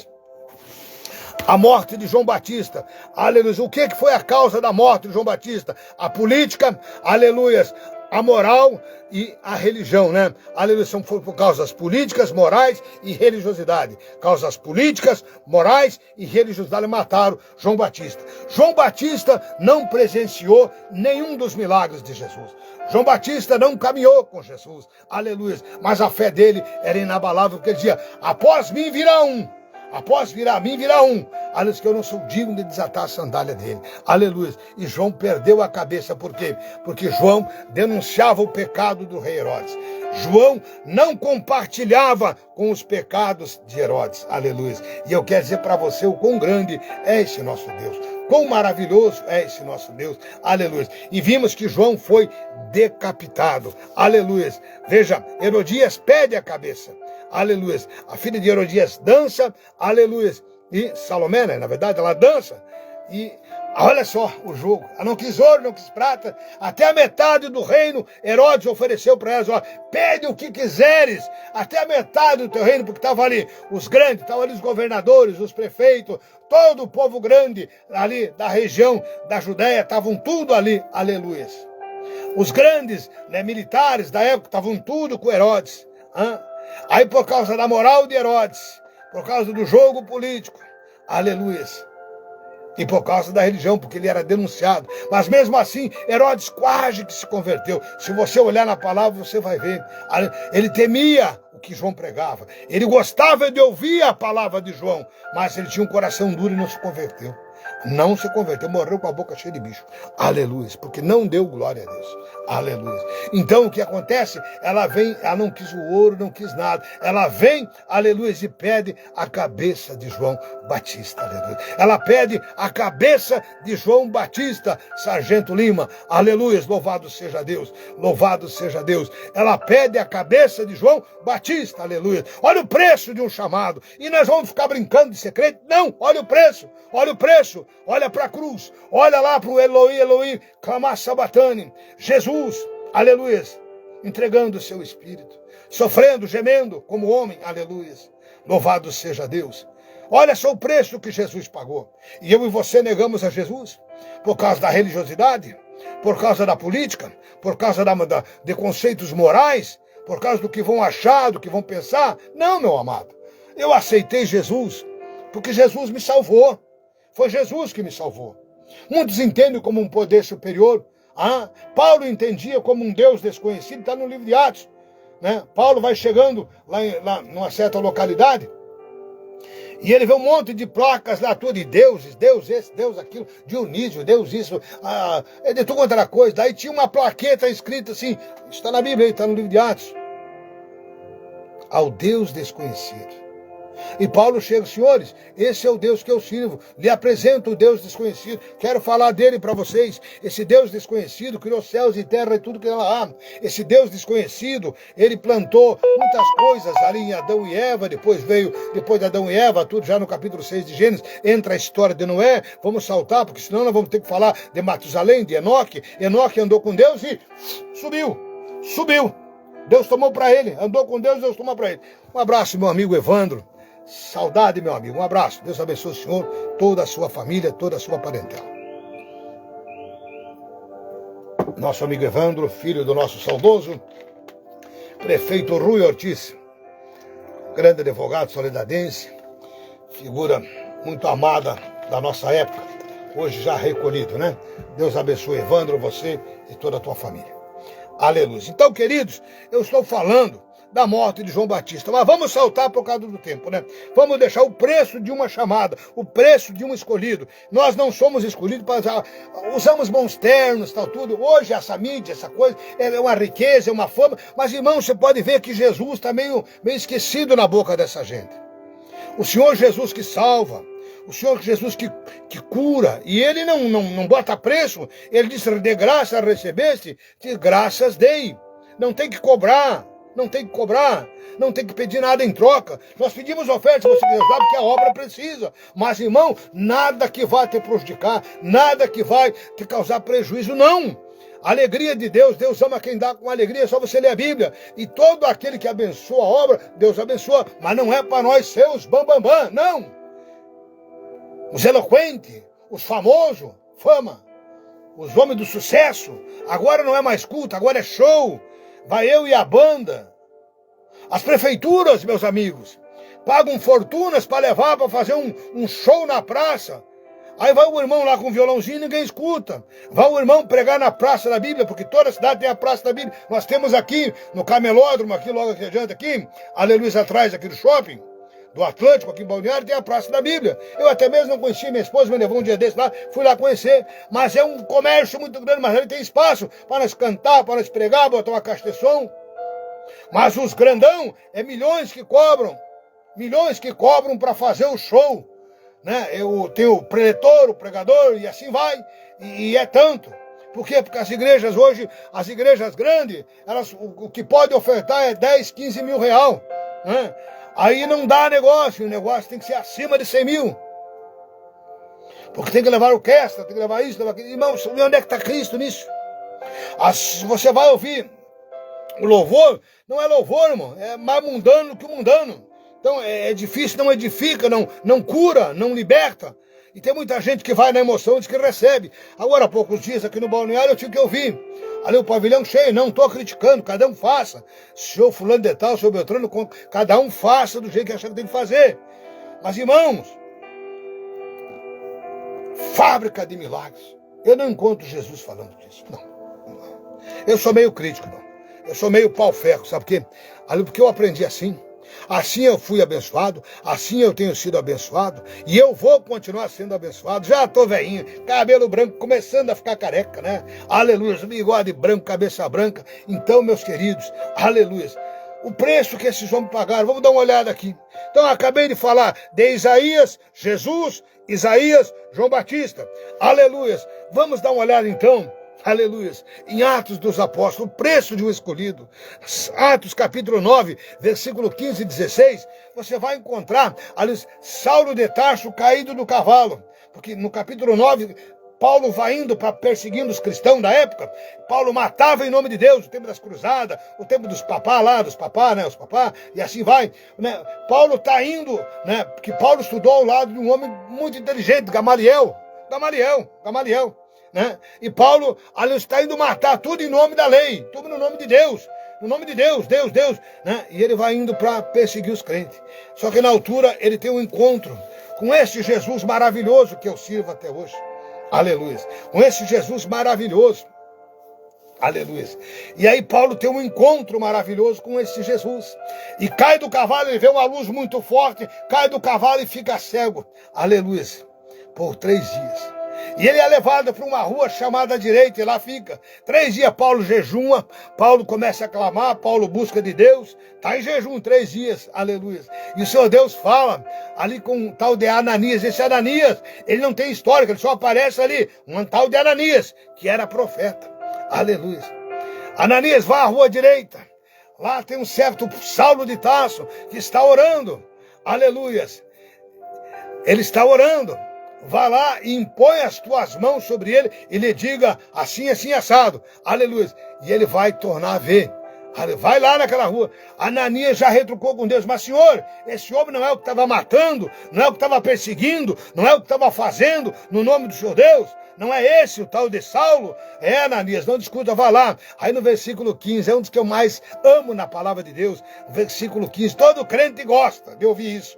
a morte de João Batista, aleluia. O que foi a causa da morte de João Batista? A política, aleluia, a moral e a religião, né? Aleluia, são por causas políticas, morais e religiosidade. Causas políticas, morais e religiosidade mataram João Batista. João Batista não presenciou nenhum dos milagres de Jesus. João Batista não caminhou com Jesus, aleluia. Mas a fé dele era inabalável, porque ele dizia, após mim virá um. Após mim virá um, aleluia, que eu não sou digno de desatar a sandália dele, aleluia. E João perdeu a cabeça, por quê? Porque João denunciava o pecado do rei Herodes. João não compartilhava com os pecados de Herodes, aleluia. E eu quero dizer para você o quão grande é esse nosso Deus, quão maravilhoso é esse nosso Deus, aleluia. E vimos que João foi decapitado, aleluia. Veja, Herodias pede a cabeça, aleluia. A filha de Herodias dança, aleluia. E Salomé, né, na verdade, ela dança. E olha só o jogo. Ela não quis ouro, não quis prata. Até a metade do reino, Herodes ofereceu para elas, ó, pede o que quiseres. Até a metade do teu reino, porque estavam ali os grandes, estavam ali os governadores, os prefeitos, todo o povo grande ali da região da Judéia, estavam tudo ali, aleluia. Os grandes, né, militares da época estavam tudo com Herodes. Aí por causa da moral de Herodes, por causa do jogo político, aleluia, e por causa da religião, porque ele era denunciado, mas mesmo assim, Herodes quase que se converteu. Se você olhar na palavra, você vai ver, ele temia o que João pregava, ele gostava de ouvir a palavra de João, mas ele tinha um coração duro e não se converteu. Não se converteu, morreu com a boca cheia de bicho. Aleluia, porque não deu glória a Deus. Aleluia. Então o que acontece? Ela vem, ela não quis o ouro, não quis nada. Ela vem, aleluia, e pede a cabeça de João Batista. Aleluia. Ela pede a cabeça de João Batista, Sargento Lima. Aleluia, louvado seja Deus. Louvado seja Deus. Ela pede a cabeça de João Batista. Aleluia. Olha o preço de um chamado. E nós vamos ficar brincando de secreto? Não, olha o preço. Olha o preço. Olha para a cruz, olha lá para o Eloi, Eloi, Clama Sabatani, Jesus, aleluia, entregando o seu espírito, sofrendo, gemendo como homem, aleluia, louvado seja Deus. Olha só o preço que Jesus pagou, e eu e você negamos a Jesus, por causa da religiosidade, por causa da política, por causa de conceitos morais, por causa do que vão achar, do que vão pensar. Não, meu amado, eu aceitei Jesus, porque Jesus me salvou. Foi Jesus que me salvou. Muitos entendem como um poder superior. Paulo entendia como um Deus desconhecido, está no livro de Atos. Né? Paulo vai chegando lá numa certa localidade e ele vê um monte de placas lá, tudo de deuses, Deus esse, Deus aquilo, Dionísio, Deus isso, de tudo quanto era coisa. Daí tinha uma plaqueta escrita assim, está na Bíblia, está no livro de Atos. Ao Deus desconhecido. E Paulo chega, senhores, esse é o Deus que eu sirvo, lhe apresento o Deus desconhecido, quero falar dele para vocês. Esse Deus desconhecido criou céus e terra e tudo que ela há. Esse Deus desconhecido, ele plantou muitas coisas ali em Adão e Eva, depois de Adão e Eva, tudo já no capítulo 6 de Gênesis, entra a história de Noé. Vamos saltar, porque senão nós vamos ter que falar de Matusalém, de Enoque. Enoque andou com Deus e subiu. Deus tomou para ele, andou com Deus, Deus tomou para ele. Um abraço, meu amigo Evandro. Saudade, meu amigo. Um abraço. Deus abençoe o senhor, toda a sua família, toda a sua parentela. Nosso amigo Evandro, filho do nosso saudoso prefeito Rui Ortiz, grande advogado solidadense, figura muito amada da nossa época, hoje já recolhido, né? Deus abençoe, Evandro, você e toda a tua família. Aleluia. Então, queridos, eu estou falando da morte de João Batista, mas vamos saltar por causa do tempo, né? Vamos deixar o preço de uma chamada, o preço de um escolhido. Nós não somos escolhidos para usamos bons ternos, tal tudo. Hoje essa mídia, essa coisa, é uma riqueza, é uma fama, mas irmão, você pode ver que Jesus está meio esquecido na boca dessa gente. O Senhor Jesus que salva, o Senhor Jesus que cura, e ele não bota preço, ele diz, de graça recebeste, de graças dei. Não tem que cobrar, não tem que cobrar, não tem que pedir nada em troca. Nós pedimos oferta, você sabe porque a obra precisa. Mas, irmão, nada que vai te prejudicar, nada que vai te causar prejuízo, não. A alegria de Deus, Deus ama quem dá com alegria, é só você ler a Bíblia. E todo aquele que abençoa a obra, Deus abençoa. Mas não é para nós ser os bambambam, não. Os eloquentes, os famosos, fama, os homens do sucesso. Agora não é mais culto, agora é show. Vai eu e a banda. As prefeituras, meus amigos, pagam fortunas para levar, para fazer um show na praça. Aí vai o irmão lá com violãozinho e ninguém escuta. Vai o irmão pregar na Praça da Bíblia, porque toda cidade tem a Praça da Bíblia. Nós temos aqui, no Camelódromo, aqui logo aqui adiante, aqui, aleluia, atrás aqui do shopping, do Atlântico, aqui em Balneário, tem a Praça da Bíblia. Eu até mesmo não conhecia, minha esposa me levou um dia desse lá, fui lá conhecer. Mas é um comércio muito grande, mas ele tem espaço para nós cantar, para nós pregar, botar uma caixa de som. Mas os grandão, é milhões que cobram para fazer o show. Né? Eu tenho o preletor, o pregador, e assim vai, e é tanto. Por quê? Porque as igrejas hoje, as igrejas grandes, elas, o que pode ofertar é 10, 15 mil real. Né? Aí não dá negócio, o negócio tem que ser acima de 100 mil. Porque tem que levar orquestra, tem que levar isso, levar aquilo. Irmão, onde é que está Cristo nisso? Você vai ouvir o louvor, não é louvor, irmão, é mais mundano que o mundano. Então é difícil, não edifica, não cura, não liberta. E tem muita gente que vai na emoção e diz que recebe. Agora há poucos dias aqui no Balneário eu tive que ouvir. Ali o pavilhão cheio, não estou criticando, cada um faça. Senhor fulano de tal, senhor Beltrano, cada um faça do jeito que acha que tem que fazer. Mas irmãos, fábrica de milagres. Eu não encontro Jesus falando disso, não. Eu sou meio crítico, não. Eu sou meio pau-ferro, sabe por quê? Porque eu aprendi assim. Assim eu fui abençoado, assim eu tenho sido abençoado, e eu vou continuar sendo abençoado. Já estou velhinho, cabelo branco, começando a ficar careca, né? Aleluia, bigode branco, cabeça branca. Então, meus queridos, aleluia, o preço que esses homens pagaram, vamos dar uma olhada aqui. Então, eu acabei de falar de Isaías, Jesus, Isaías, João Batista, aleluia. Vamos dar uma olhada então, aleluia, em Atos dos Apóstolos, o preço de um escolhido. Atos capítulo 9, versículo 15 e 16, você vai encontrar ali Saulo de Tarso caído do cavalo. Porque no capítulo 9, Paulo vai indo para perseguindo os cristãos da época. Paulo matava em nome de Deus, o tempo das cruzadas, o tempo dos papás lá, né, os papás, e assim vai. Né? Paulo está indo, né, porque Paulo estudou ao lado de um homem muito inteligente, Gamaliel. Né? E Paulo ali está indo matar tudo em nome da lei, tudo no nome de Deus, Deus, né? E ele vai indo para perseguir os crentes. Só que na altura ele tem um encontro com esse Jesus maravilhoso que eu sirvo até hoje, aleluia, com esse Jesus maravilhoso, aleluia. E aí Paulo tem um encontro maravilhoso com esse Jesus, e cai do cavalo, ele vê uma luz muito forte, cai do cavalo e fica cego, aleluia, por 3 dias. E ele é levado para uma rua chamada direita e lá fica. 3 dias Paulo jejuma, Paulo começa a clamar, Paulo busca de Deus, está em jejum 3 dias, aleluia. E o Senhor Deus fala ali com um tal de Ananias. Esse Ananias, ele não tem história, ele só aparece ali, um tal de Ananias, que era profeta, aleluia. Ananias vai à rua direita, lá tem um certo Saulo de Tarso que está orando, aleluia. Ele está orando. Vá lá e impõe as tuas mãos sobre ele e lhe diga assim, assim, assado. Aleluia. E ele vai tornar a ver. Vai lá naquela rua. Ananias já retrucou com Deus. Mas, Senhor, esse homem não é o que estava matando, não é o que estava perseguindo, não é o que estava fazendo no nome do Senhor Deus? Não é esse o tal de Saulo? É, Ananias, não discuta, vá lá. Aí no versículo 15, é um dos que eu mais amo na palavra de Deus. Versículo 15, todo crente gosta de ouvir isso.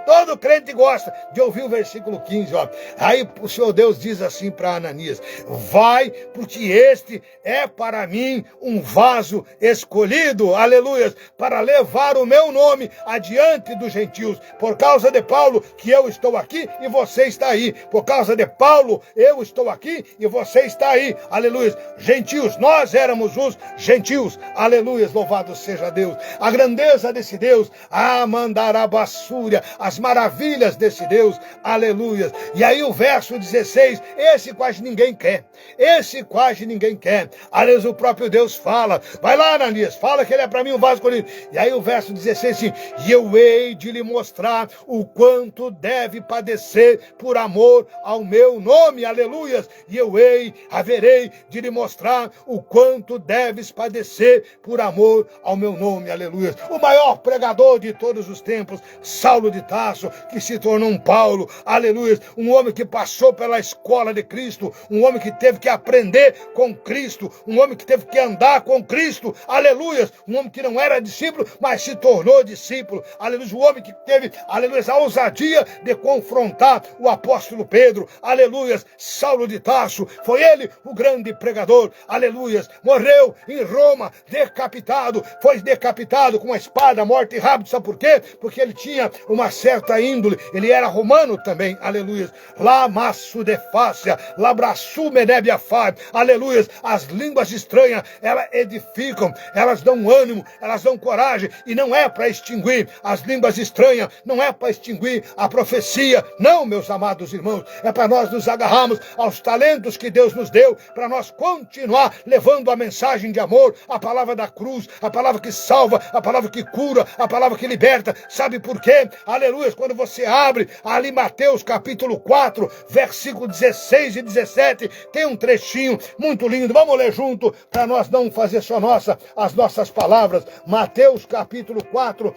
Todo crente gosta de ouvir o versículo 15. Ó. Aí o Senhor Deus diz assim para Ananias: vai, porque este é para mim um vaso escolhido, aleluia, para levar o meu nome adiante dos gentios. Por causa de Paulo que eu estou aqui e você está aí. Por causa de Paulo eu estou estou aqui e você está aí, aleluia. Gentios, nós éramos os gentios, aleluia, louvado seja Deus. A grandeza desse Deus, a mandarabassúria, as maravilhas desse Deus, aleluia. E aí o verso 16, esse quase ninguém quer, esse quase ninguém quer, aleluia, o próprio Deus fala, vai lá Ananias, fala que ele é para mim um vaso escolhido. E aí o verso 16 assim, e eu hei de lhe mostrar o quanto deve padecer por amor ao meu nome, aleluias, e eu haverei de lhe mostrar o quanto deves padecer por amor ao meu nome, aleluias. O maior pregador de todos os tempos, Saulo de Tarso, que se tornou um Paulo, aleluias, um homem que passou pela escola de Cristo, um homem que teve que aprender com Cristo, um homem que teve que andar com Cristo, aleluias, um homem que não era discípulo, mas se tornou discípulo, aleluia, o homem que teve, aleluia, a ousadia de confrontar o apóstolo Pedro, aleluia, Saulo de Tarso, foi ele o grande pregador, aleluia, morreu em Roma, decapitado, foi decapitado com uma espada, morte rápida, sabe por quê? Porque ele tinha uma certa índole, ele era romano também, aleluia, lamaçu de fácia, labraçu menebiafá, aleluia, as línguas estranhas, elas edificam, elas dão ânimo, elas dão coragem, e não é para extinguir as línguas estranhas, não é para extinguir a profecia, não, meus amados irmãos, é para nós nos agarrarmos aos talentos que Deus nos deu, para nós continuar levando a mensagem de amor, a palavra da cruz, a palavra que salva, a palavra que cura, a palavra que liberta. Sabe por quê? Aleluia, quando você abre ali Mateus capítulo 4, versículo 16 e 17, tem um trechinho muito lindo, vamos ler junto, para nós não fazer só as nossas palavras. Mateus capítulo 4,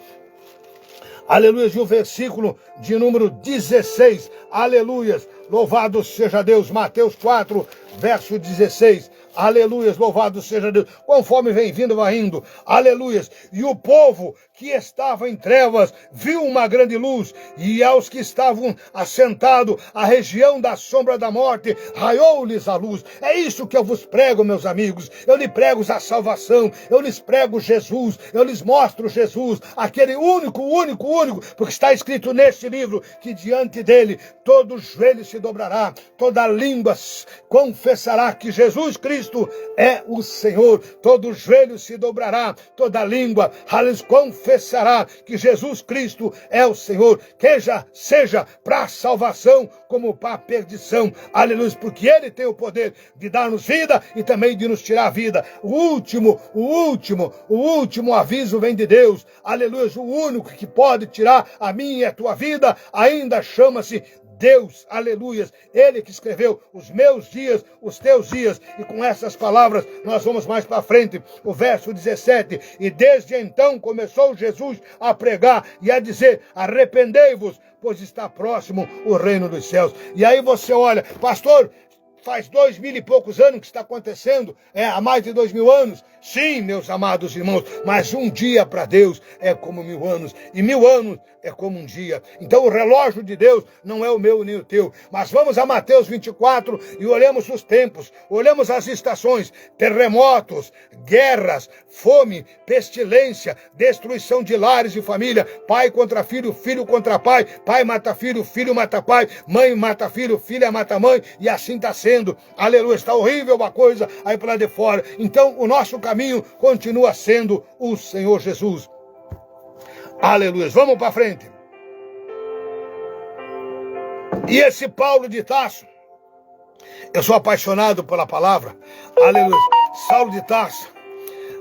aleluia, e o versículo de número 16, aleluia, louvado seja Deus. Mateus 4, verso 16, aleluia, louvado seja Deus. Conforme vem vindo, vai indo, aleluia. E o povo que estava em trevas viu uma grande luz, e aos que estavam assentados à região da sombra da morte, raiou-lhes a luz. É isso que eu vos prego, meus amigos. Eu lhes prego a salvação, eu lhes prego Jesus, eu lhes mostro Jesus, aquele único, porque está escrito neste livro que diante dele todo joelho se dobrará, toda língua confessará que Jesus Cristo é o Senhor, todo joelho se dobrará, toda língua confessará que Jesus Cristo é o Senhor, seja para a salvação como para a perdição, aleluia, porque ele tem o poder de dar-nos vida e também de nos tirar a vida. O último aviso vem de Deus, aleluia, o único que pode tirar a minha e a tua vida ainda chama-se Deus, aleluia, ele que escreveu os meus dias, os teus dias, e com essas palavras nós vamos mais para frente, o verso 17, e desde então começou Jesus a pregar e a dizer, arrependei-vos, pois está próximo o reino dos céus. E aí você olha, pastor, faz 2000 e poucos anos que está acontecendo, há mais de 2000 anos, sim, meus amados irmãos, mas um dia para Deus é como 1000 anos, e 1000 anos é como um dia. Então o relógio de Deus não é o meu nem o teu, mas vamos a Mateus 24 e olhamos os tempos, olhamos as estações, terremotos, guerras, fome, pestilência, destruição de lares e família, pai contra filho, filho contra pai, pai mata filho, filho mata pai, mãe mata filho, filha mata mãe, e assim está sendo, aleluia, está horrível a coisa aí para lá de fora. Então o nosso caminho continua sendo o Senhor Jesus. Aleluia, vamos para frente. E esse Paulo de Tarso, eu sou apaixonado pela palavra, aleluia, Saulo de Tarso,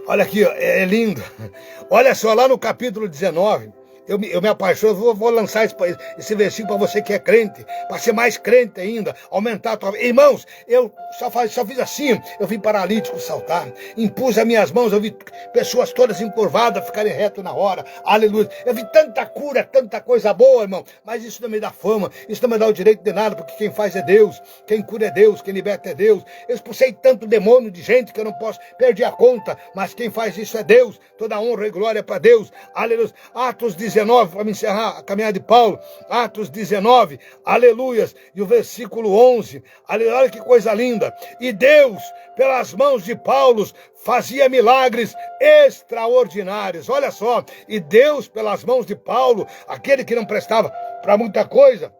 olha aqui, ó, é lindo, olha só, lá no capítulo 19, eu me apaixono, vou lançar esse versículo para você que é crente, para ser mais crente ainda, aumentar a tua vida. Irmãos, eu só fiz assim, eu vi paralítico saltar, impus as minhas mãos, eu vi pessoas todas encurvadas ficarem reto na hora, aleluia. Eu vi tanta cura, tanta coisa boa, irmão, mas isso não me dá fama, isso não me dá o direito de nada, porque quem faz é Deus, quem cura é Deus, quem liberta é Deus. Eu expulsei tanto demônio de gente que eu não posso perder a conta, mas quem faz isso é Deus, toda honra e glória para Deus, aleluia. Atos 19, para me encerrar a caminhada de Paulo, Atos 19, aleluias, e o versículo 11, aleluia, olha que coisa linda. E Deus, pelas mãos de Paulo, fazia milagres extraordinários, olha só, e Deus, pelas mãos de Paulo, aquele que não prestava para muita coisa,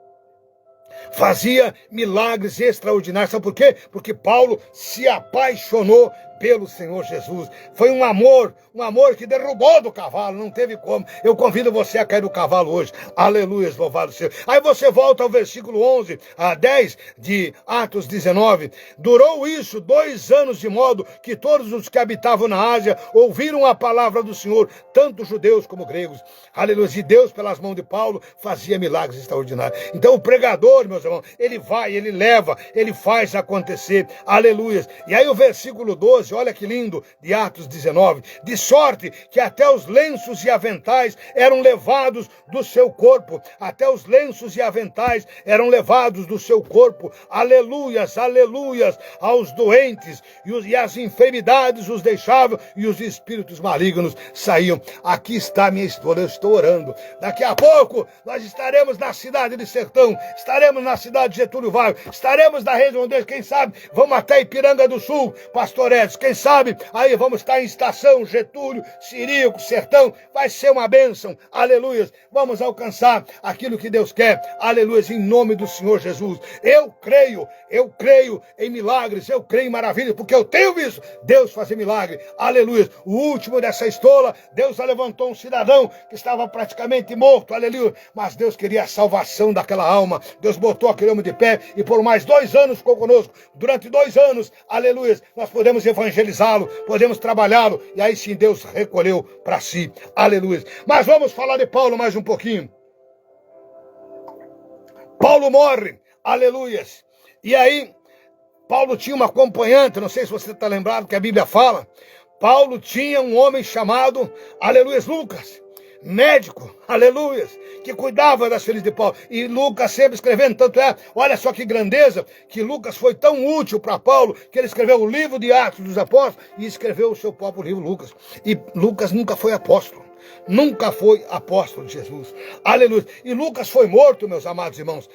Fazia milagres extraordinários. Sabe por quê? Porque Paulo se apaixonou pelo Senhor Jesus. Foi um amor que derrubou do cavalo, não teve como. Eu convido você a cair do cavalo hoje. Aleluia, louvado seja. Aí você volta ao versículo 11 a 10 de Atos 19. Durou isso 2 anos, de modo que todos os que habitavam na Ásia ouviram a palavra do Senhor, tanto judeus como gregos. Aleluia. E Deus, pelas mãos de Paulo, fazia milagres extraordinários. Então o pregador, meus irmãos, ele vai, ele leva, ele faz acontecer. Aleluia. E aí o versículo 12, olha que lindo, de Atos 19. De sorte que até os lenços e aventais eram levados do seu corpo. Até os lenços e aventais eram levados do seu corpo. Aleluias, aleluias, aos doentes. E as enfermidades os deixavam e os espíritos malignos saíam. Aqui está minha história, eu estou orando. Daqui a pouco nós estaremos na cidade de Sertão, estaremos na cidade de Getúlio Vargas, estaremos na região deles, quem sabe, vamos até Ipiranga do Sul, Pastor Edson, quem sabe, aí vamos estar em Estação, Getúlio, Ciríaco, Sertão, vai ser uma bênção, aleluia, vamos alcançar aquilo que Deus quer, aleluia, em nome do Senhor Jesus. Eu creio em milagres, eu creio em maravilhas, porque eu tenho visto Deus fazer milagre, aleluia. O último dessa estola, Deus levantou um cidadão que estava praticamente morto, aleluia, mas Deus queria a salvação daquela alma. Deus botou aquele homem de pé e por mais 2 anos ficou conosco. Durante 2 anos, aleluia, nós podemos evangelizá-lo, podemos trabalhá-lo, e aí sim Deus recolheu para si, aleluia. Mas vamos falar de Paulo mais um pouquinho. Paulo morre, aleluia. E aí, Paulo tinha uma acompanhante, não sei se você está lembrado que a Bíblia fala. Paulo tinha um homem chamado, aleluia, Lucas, médico, aleluia, que cuidava das filhas de Paulo. E Lucas sempre escrevendo, tanto é, olha só que grandeza, que Lucas foi tão útil para Paulo, que ele escreveu o livro de Atos dos Apóstolos e escreveu o seu próprio livro, Lucas. E Lucas nunca foi apóstolo. Nunca foi apóstolo de Jesus. Aleluia. E Lucas foi morto, meus amados irmãos,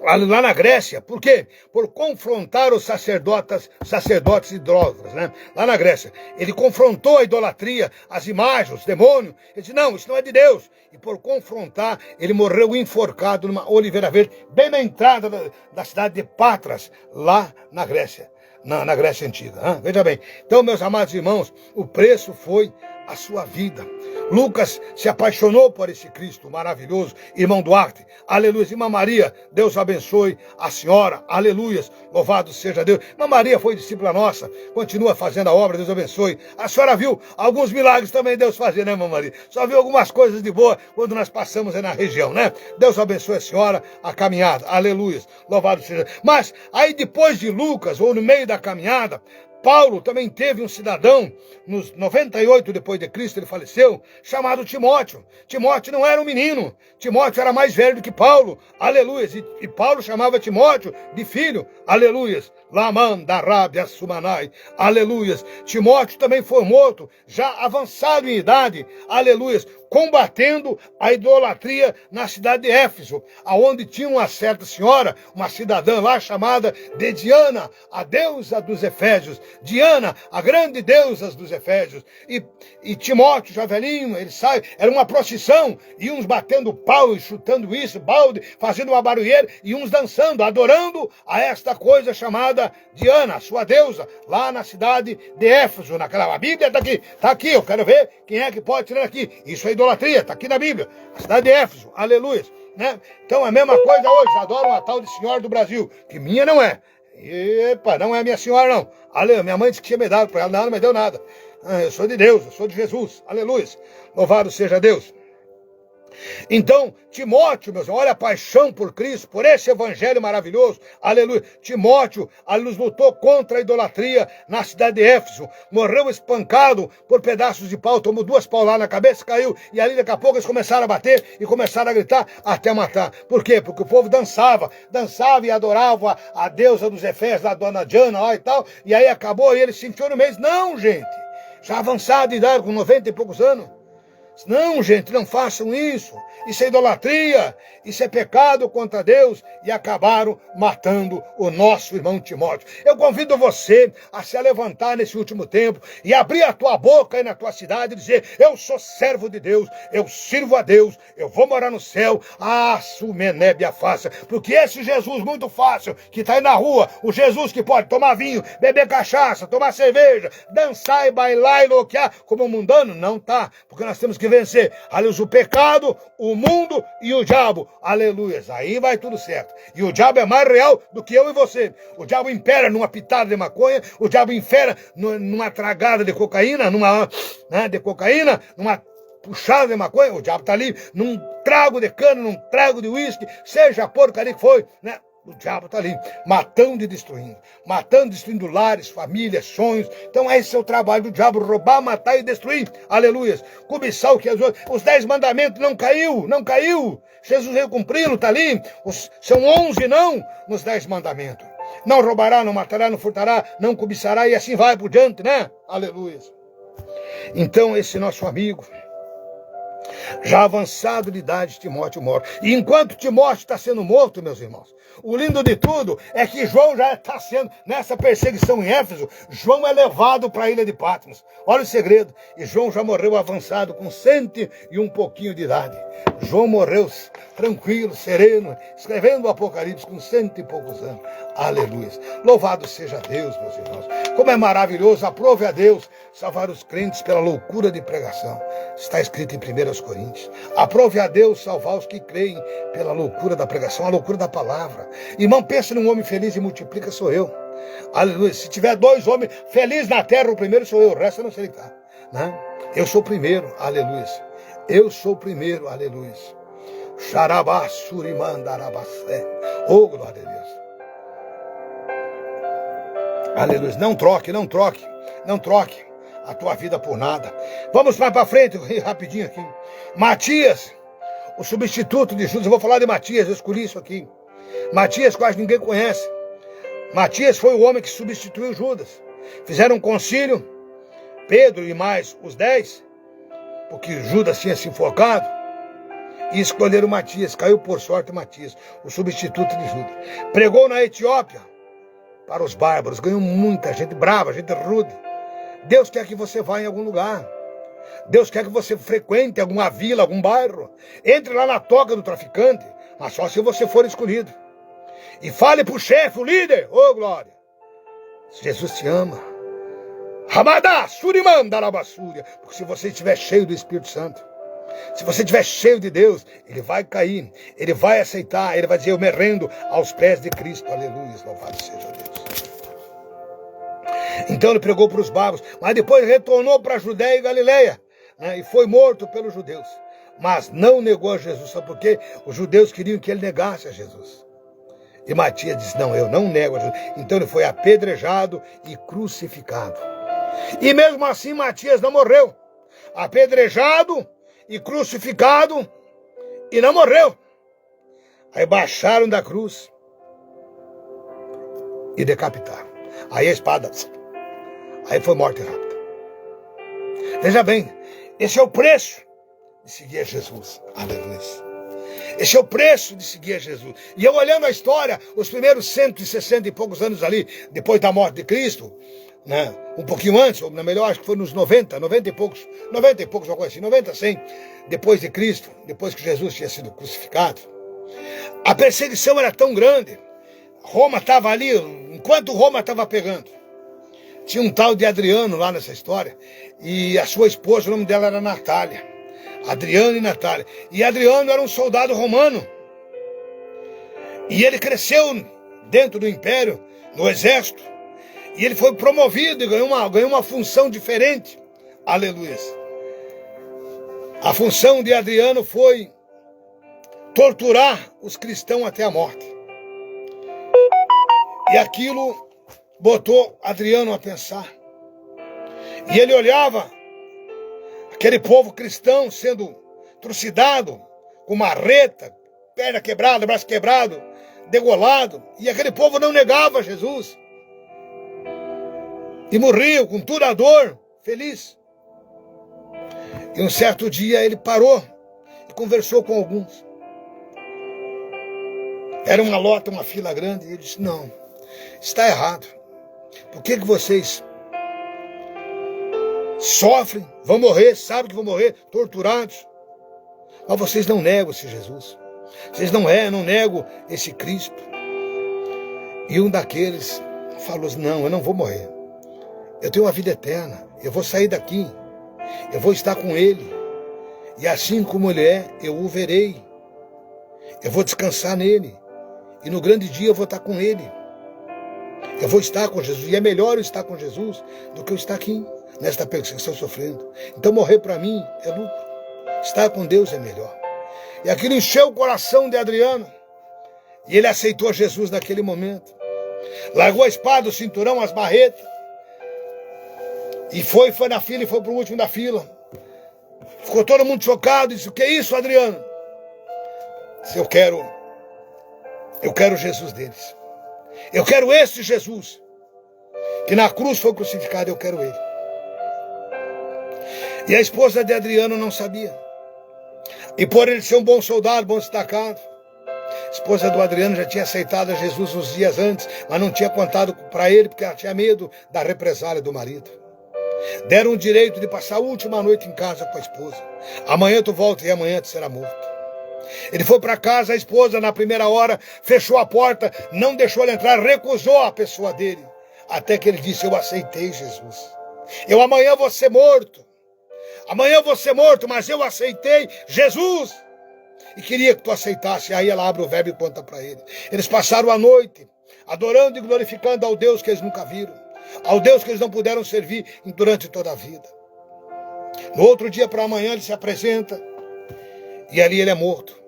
lá na Grécia. Por quê? Por confrontar os sacerdotes idólatras, né? Lá na Grécia. Ele confrontou a idolatria, as imagens, os demônios. Ele disse, não, isso não é de Deus. E por confrontar, ele morreu enforcado numa oliveira verde, bem na entrada da cidade de Patras, lá na Grécia. Na Grécia Antiga. Hein? Veja bem. Então, meus amados irmãos, o preço foi a sua vida. Lucas se apaixonou por esse Cristo maravilhoso. Irmão Duarte, aleluia. Irmã Maria, Deus abençoe a senhora, aleluia. Louvado seja Deus. Irmã Maria foi discípula nossa, continua fazendo a obra, Deus abençoe. A senhora viu alguns milagres também Deus fazia, né, irmã Maria? Só viu algumas coisas de boa quando nós passamos aí na região, né? Deus abençoe a senhora, a caminhada, aleluia. Louvado seja. Mas aí depois de Lucas, ou no meio da caminhada, Paulo também teve um cidadão, nos 98 depois de Cristo ele faleceu, chamado Timóteo. Timóteo não era um menino, Timóteo era mais velho do que Paulo, aleluia. E Paulo chamava Timóteo de filho, aleluia. Laman da Rábia Sumanai, aleluia. Timóteo também foi morto, já avançado em idade, aleluia, combatendo a idolatria na cidade de Éfeso, aonde tinha uma certa senhora, uma cidadã lá chamada de Diana, a deusa dos Efésios. Diana, a grande deusa dos Efésios. E Timóteo, já velhinho, ele sai, era uma procissão, e uns batendo pau e chutando isso, balde, fazendo uma barulheira, e uns dançando, adorando a esta coisa chamada Diana, sua deusa, lá na cidade de Éfeso, naquela. A Bíblia está aqui, eu quero ver quem é que pode tirar aqui. Isso é idolatria, está aqui na Bíblia, a cidade de Éfeso, aleluia. Né? Então é a mesma coisa hoje, adoram a tal de senhora do Brasil, que minha não é. Epa, não é minha senhora não. Aleluia, minha mãe disse que tinha me dado para ela, não me deu nada. Eu sou de Deus, eu sou de Jesus, aleluia. Louvado seja Deus. Então, Timóteo, meus irmãos, olha a paixão por Cristo, por esse evangelho maravilhoso, aleluia. Timóteo, nos lutou contra a idolatria na cidade de Éfeso, morreu espancado por pedaços de pau, tomou 2 pauladas na cabeça, caiu, e ali daqui a pouco eles começaram a bater e começaram a gritar até matar. Por quê? Porque o povo dançava e adorava a deusa dos Efésios, a dona Diana lá e tal, e aí acabou e ele se enfiou no meio. Não, gente, já avançado de idade, com 90 e poucos anos. Não, gente, não façam isso. isso é idolatria, isso é pecado contra Deus, e acabaram matando o nosso irmão Timóteo. Eu convido você a se levantar nesse último tempo e abrir a tua boca aí na tua cidade e dizer: eu sou servo de Deus, eu sirvo a Deus, eu vou morar no céu, sumenébia faça, porque esse Jesus muito fácil, que está aí na rua, o Jesus que pode tomar vinho, beber cachaça, tomar cerveja, dançar e bailar e loquear como um mundano, não tá, porque nós temos que vencer, aleluia, o pecado, o mundo e o diabo, aleluia, aí vai tudo certo. E o diabo é mais real do que eu e você. O diabo impera numa pitada de maconha, o diabo impera numa tragada de cocaína, numa puxada de maconha, o diabo tá ali num trago de cana, num trago de uísque, seja a porcaria que foi, né? O diabo está ali, matando e destruindo. Matando, destruindo lares, famílias, sonhos. Então esse é o trabalho do diabo, roubar, matar e destruir. Aleluias. Cobiçar o que os 10 mandamentos não caiu, não caiu. Jesus veio cumpri-lo, está ali. São 11 não nos 10 mandamentos. Não roubará, não matará, não furtará, não cobiçará e assim vai por diante, né? Aleluias. Então esse nosso amigo, já avançado de idade, Timóteo morre. E enquanto Timóteo está sendo morto, meus irmãos, o lindo de tudo é que João já está sendo, nessa perseguição em Éfeso, João é levado para a ilha de Patmos. Olha o segredo. E João já morreu avançado, com 100 e um pouquinho de idade. João morreu tranquilo, sereno, escrevendo o Apocalipse com 100 e poucos anos. Aleluia. Louvado seja Deus, meus irmãos. Como é maravilhoso, aprove a Deus salvar os crentes pela loucura de pregação. Está escrito em 1 Coríntios. Aprove a Deus salvar os que creem pela loucura da pregação, a loucura da palavra. Irmão, pensa num homem feliz e multiplica, sou eu. Aleluia. Se tiver 2 homens felizes na terra, o primeiro sou eu, o resto eu não sei que tá, né? Eu sou o primeiro, aleluia. Eu sou o primeiro, aleluia. Xarabá, surimandarabacé. Oh, glória a Deus. Aleluia. Não troque, não troque, não troque a tua vida por nada. Vamos mais para frente, rapidinho aqui. Matias, o substituto de Judas. Eu vou falar de Matias, eu escolhi isso aqui. Matias quase ninguém conhece. Matias foi o homem que substituiu Judas. Fizeram um concílio, Pedro e mais os 10, porque Judas tinha se enforcado, e escolheram Matias. Caiu por sorte Matias, o substituto de Judas. Pregou na Etiópia para os bárbaros, ganhou muita gente brava, gente rude. Deus quer que você vá em algum lugar. Deus quer que você frequente alguma vila, algum bairro. Entre lá na toca do traficante, mas só se você for escolhido. E fale para o chefe, o líder, ô glória, Jesus te ama. Ramadá, surimanda, alabassúria. Porque se você estiver cheio do Espírito Santo, se você estiver cheio de Deus, ele vai cair, ele vai aceitar, ele vai dizer: eu me rendo aos pés de Cristo. Aleluia, louvado seja Deus. Então ele pregou para os bárbaros, mas depois retornou para a Judéia e Galileia, né, e foi morto pelos judeus. Mas não negou a Jesus, sabe por quê? Os judeus queriam que ele negasse a Jesus. E Matias disse: não, eu não nego a Jesus. Então ele foi apedrejado e crucificado. E mesmo assim Matias não morreu. Apedrejado e crucificado e não morreu. Aí baixaram da cruz e decapitaram. Aí a espada, aí foi morte rápida. Veja bem, esse é o preço de seguir a Jesus. Aleluia. Esse é o preço de seguir a Jesus. E eu olhando a história, os primeiros 160 e poucos anos ali, depois da morte de Cristo, né, um pouquinho antes, ou melhor, acho que foi nos 90 e poucos, alguma coisa assim, 90, 100, depois de Cristo, depois que Jesus tinha sido crucificado, a perseguição era tão grande. Roma estava ali, enquanto Roma estava pegando, tinha um tal de Adriano lá nessa história, e a sua esposa, o nome dela era Natália. Adriano e Natália. E Adriano era um soldado romano. E ele cresceu dentro do império, no exército. E ele foi promovido e ganhou uma função diferente. Aleluia. A função de Adriano foi torturar os cristãos até a morte. E aquilo botou Adriano a pensar. E ele olhava aquele povo cristão sendo trucidado, com marreta, perna quebrada, braço quebrado, degolado. E aquele povo não negava Jesus. E morriam com toda a dor, feliz. E um certo dia ele parou conversou com alguns. Era uma lota, uma fila grande, e ele disse, não, está errado. Por que vocês sofrem, vão morrer, sabem que vão morrer, torturados, mas vocês não negam esse Jesus. Vocês não negam esse Cristo. E um daqueles falou assim, não, eu não vou morrer. Eu tenho uma vida eterna, eu vou sair daqui, eu vou estar com Ele. E assim como Ele é, eu o verei. Eu vou descansar nele. E no grande dia eu vou estar com Ele. Eu vou estar com Jesus. E é melhor eu estar com Jesus do que eu estar aqui, nesta perseguição sofrendo. Então morrer para mim é lucro. Estar com Deus é melhor. E aquilo encheu o coração de Adriano. E ele aceitou Jesus naquele momento. Largou a espada, o cinturão, as barretas. E foi na fila e foi para o último da fila. Ficou todo mundo chocado. Disse, o que é isso, Adriano? Disse, eu quero Jesus deles. Eu quero esse Jesus. Que na cruz foi crucificado, eu quero ele. E a esposa de Adriano não sabia. E por ele ser um bom soldado, bom destacado, a esposa do Adriano já tinha aceitado a Jesus uns dias antes, mas não tinha contado para ele, porque ela tinha medo da represália do marido. Deram o direito de passar a última noite em casa com a esposa. Amanhã tu volta e amanhã tu será morto. Ele foi para casa, a esposa na primeira hora fechou a porta, não deixou ele entrar, recusou a pessoa dele. Até que ele disse, eu aceitei Jesus. Eu amanhã vou ser morto. Amanhã eu vou ser morto, mas eu aceitei Jesus. E queria que tu aceitasse. Aí ela abre o verbo e conta para ele. Eles passaram a noite adorando e glorificando ao Deus que eles nunca viram. Ao Deus que eles não puderam servir durante toda a vida. No outro dia para amanhã ele se apresenta. E ali ele é morto.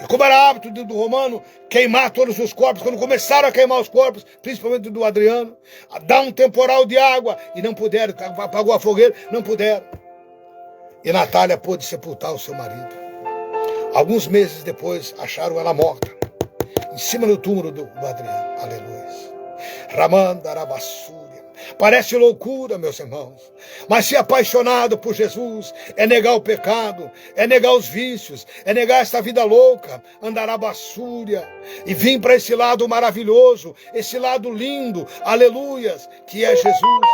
E como era hábito do romano queimar todos os corpos, quando começaram a queimar os corpos, principalmente do Adriano, a dar um temporal de água, e não puderam, apagou a fogueira, não puderam. E Natália pôde sepultar o seu marido. Alguns meses depois, acharam ela morta, em cima do túmulo do Adriano. Aleluia. Ramandarabassúria. Parece loucura, meus irmãos, mas ser apaixonado por Jesus é negar o pecado, é negar os vícios, é negar essa vida louca, Andarabassúria, e vir para esse lado maravilhoso, esse lado lindo, aleluias, que é Jesus,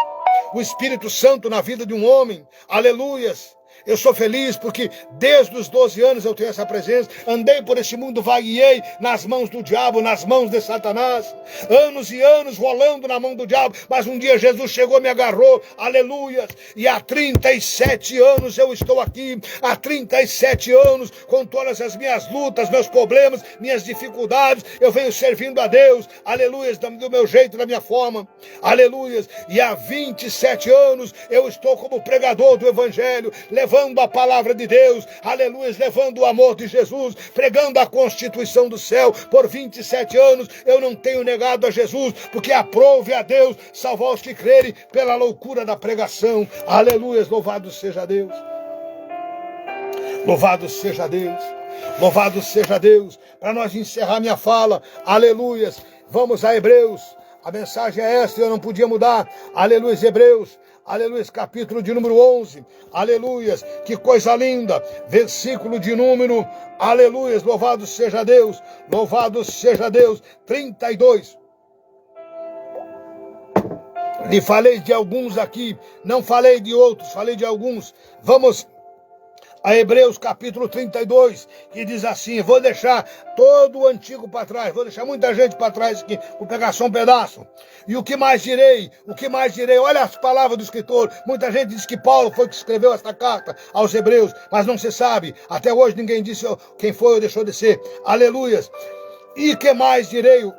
o Espírito Santo na vida de um homem, aleluias. Eu sou feliz porque desde os 12 anos eu tenho essa presença. Andei por esse mundo, vagueei nas mãos do diabo, nas mãos de Satanás. Anos e anos rolando na mão do diabo. Mas um dia Jesus chegou, me agarrou, aleluia. E há 37 anos eu estou aqui. Há 37 anos, com todas as minhas lutas, meus problemas, minhas dificuldades, eu venho servindo a Deus, aleluia, do meu jeito, da minha forma, aleluia. E há 27 anos eu estou como pregador do Evangelho, levando a palavra de Deus, aleluia, levando o amor de Jesus, pregando a constituição do céu. Por 27 anos eu não tenho negado a Jesus, porque aprove a Deus salvar os que crerem pela loucura da pregação. Aleluia, louvado seja Deus. Louvado seja Deus. Louvado seja Deus. Para nós encerrar minha fala, aleluia, vamos a Hebreus. A mensagem é esta, eu não podia mudar. Aleluia, Hebreus. Aleluia, capítulo de número 11, aleluia, que coisa linda, versículo de número, aleluia, louvado seja Deus, 32. Lhe falei de alguns aqui, não falei de outros, falei de alguns. Vamos a Hebreus capítulo 32, que diz assim, vou deixar todo o antigo para trás, vou deixar muita gente para trás aqui, vou pegar só um pedaço. E o que mais direi? Olha as palavras do escritor. Muita gente diz que Paulo foi que escreveu esta carta aos Hebreus, mas não se sabe. Até hoje ninguém disse quem foi ou deixou de ser. Aleluias. E que mais direi? O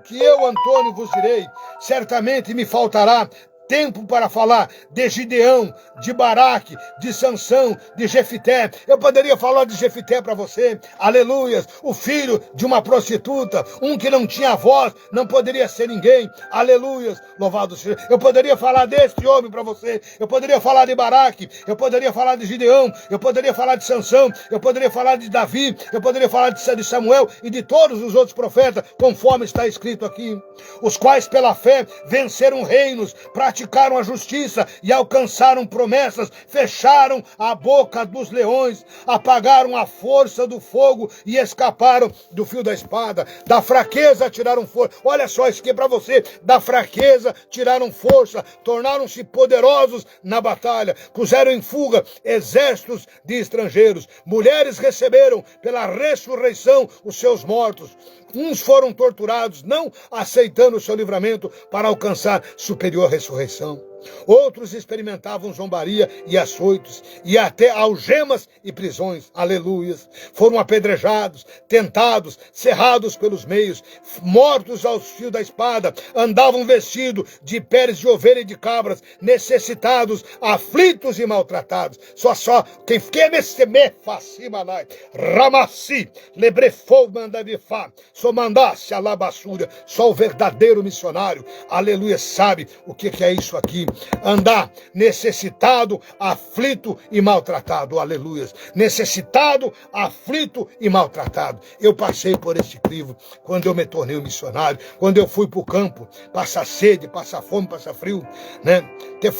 que eu, Antônio, vos direi? Certamente me faltará tempo para falar de Gideão, de Baraque, de Sansão, de Jefité. Eu poderia falar de Jefité para você, aleluias, o filho de uma prostituta, um que não tinha voz, não poderia ser ninguém, aleluias, louvado seja. Eu poderia falar deste homem para você, eu poderia falar de Baraque, eu poderia falar de Gideão, eu poderia falar de Sansão, eu poderia falar de Davi, eu poderia falar de Samuel e de todos os outros profetas, conforme está escrito aqui, os quais pela fé venceram reinos, praticaram praticaram a justiça e alcançaram promessas, fecharam a boca dos leões, apagaram a força do fogo e escaparam do fio da espada. Da fraqueza tiraram força. Olha só, isso aqui é para você. Da fraqueza tiraram força, tornaram-se poderosos na batalha, puseram em fuga exércitos de estrangeiros. Mulheres receberam pela ressurreição os seus mortos. Uns foram torturados, não aceitando o seu livramento para alcançar superior ressurreição. Outros experimentavam zombaria e açoitos, e até algemas e prisões. Aleluias. Foram apedrejados, tentados, cerrados pelos meios, mortos ao fio da espada, andavam vestidos de peles de ovelha e de cabras, necessitados, aflitos e maltratados. Só, quem me facimanai, ramassi, lebrefou mandavifá, só mandasse a labassúria, só o verdadeiro missionário, aleluia, sabe o que é isso aqui. Andar necessitado, aflito e maltratado, aleluia. Necessitado, aflito e maltratado. Eu passei por esse crivo quando eu me tornei um missionário, quando eu fui para o campo, passar sede, passar fome, passar frio, né? Ter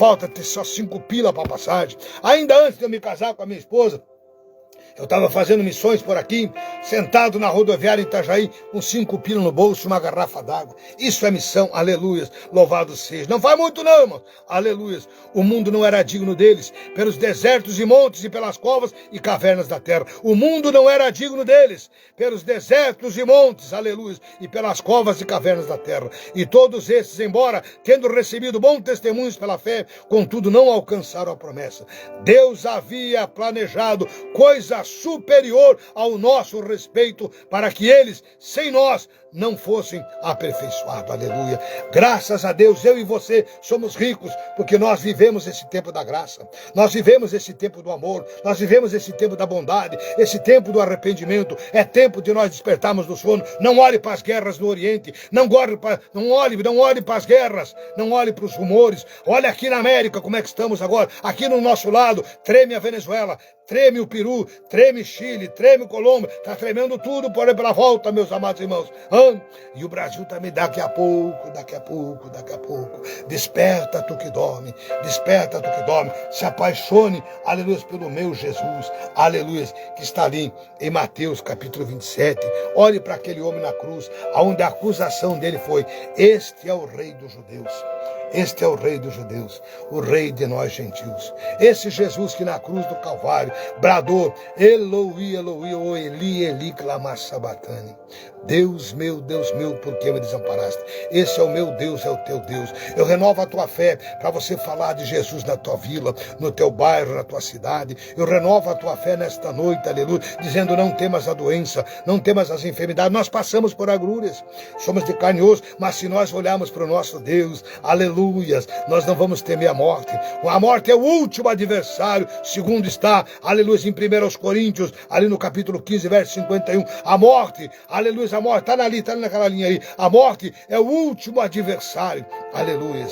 só 5 pila para passagem. Ainda antes de eu me casar com a minha esposa, eu estava fazendo missões por aqui, sentado na rodoviária em Itajaí, com 5 pila no bolso, uma garrafa d'água. Isso é missão, aleluias, louvado seja. Não faz muito não, irmão, aleluias. O mundo não era digno deles, pelos desertos e montes e pelas covas e cavernas da terra. O mundo não era digno deles, pelos desertos e montes, aleluias, e pelas covas e cavernas da terra. E todos esses, embora tendo recebido bons testemunhos pela fé, contudo não alcançaram a promessa. Deus havia planejado coisa superior ao nosso respeito, para que eles, sem nós, não fossem aperfeiçoados, aleluia. Graças a Deus, eu e você somos ricos, porque nós vivemos esse tempo da graça, nós vivemos esse tempo do amor, nós vivemos esse tempo da bondade, esse tempo do arrependimento. É tempo de nós despertarmos do sono. Não olhe para as guerras do Oriente, não olhe para as guerras, não olhe para os rumores. Olha aqui na América como é que estamos agora, aqui no nosso lado, treme a Venezuela, treme o Peru, treme Chile, treme Colômbia, está tremendo tudo por aí pela volta, meus amados irmãos. E o Brasil também daqui a pouco. Desperta tu que dorme, se apaixone, aleluia, pelo meu Jesus, aleluia, que está ali em Mateus capítulo 27. Olhe para aquele homem na cruz, onde a acusação dele foi: este é o rei dos judeus. Este é o rei dos judeus, o rei de nós gentios. Esse Jesus que na cruz do Calvário bradou: Eloi, Eloi, o Eli, Eli, clama sabatani. Deus meu, por que me desamparaste? Esse é o meu Deus, é o teu Deus. Eu renovo a tua fé para você falar de Jesus na tua vila, no teu bairro, na tua cidade. Eu renovo a tua fé nesta noite, aleluia, dizendo: não temas a doença, não temas as enfermidades. Nós passamos por agruras, somos de carne e osso, mas se nós olharmos para o nosso Deus, aleluias, nós não vamos temer a morte. A morte é o último adversário, segundo está, aleluia, em 1 Coríntios, ali no capítulo 15, verso 51. A morte, aleluia, a morte está ali, está naquela linha aí. A morte é o último adversário, aleluia.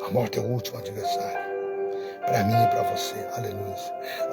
A morte é o último adversário para mim e para você, aleluia.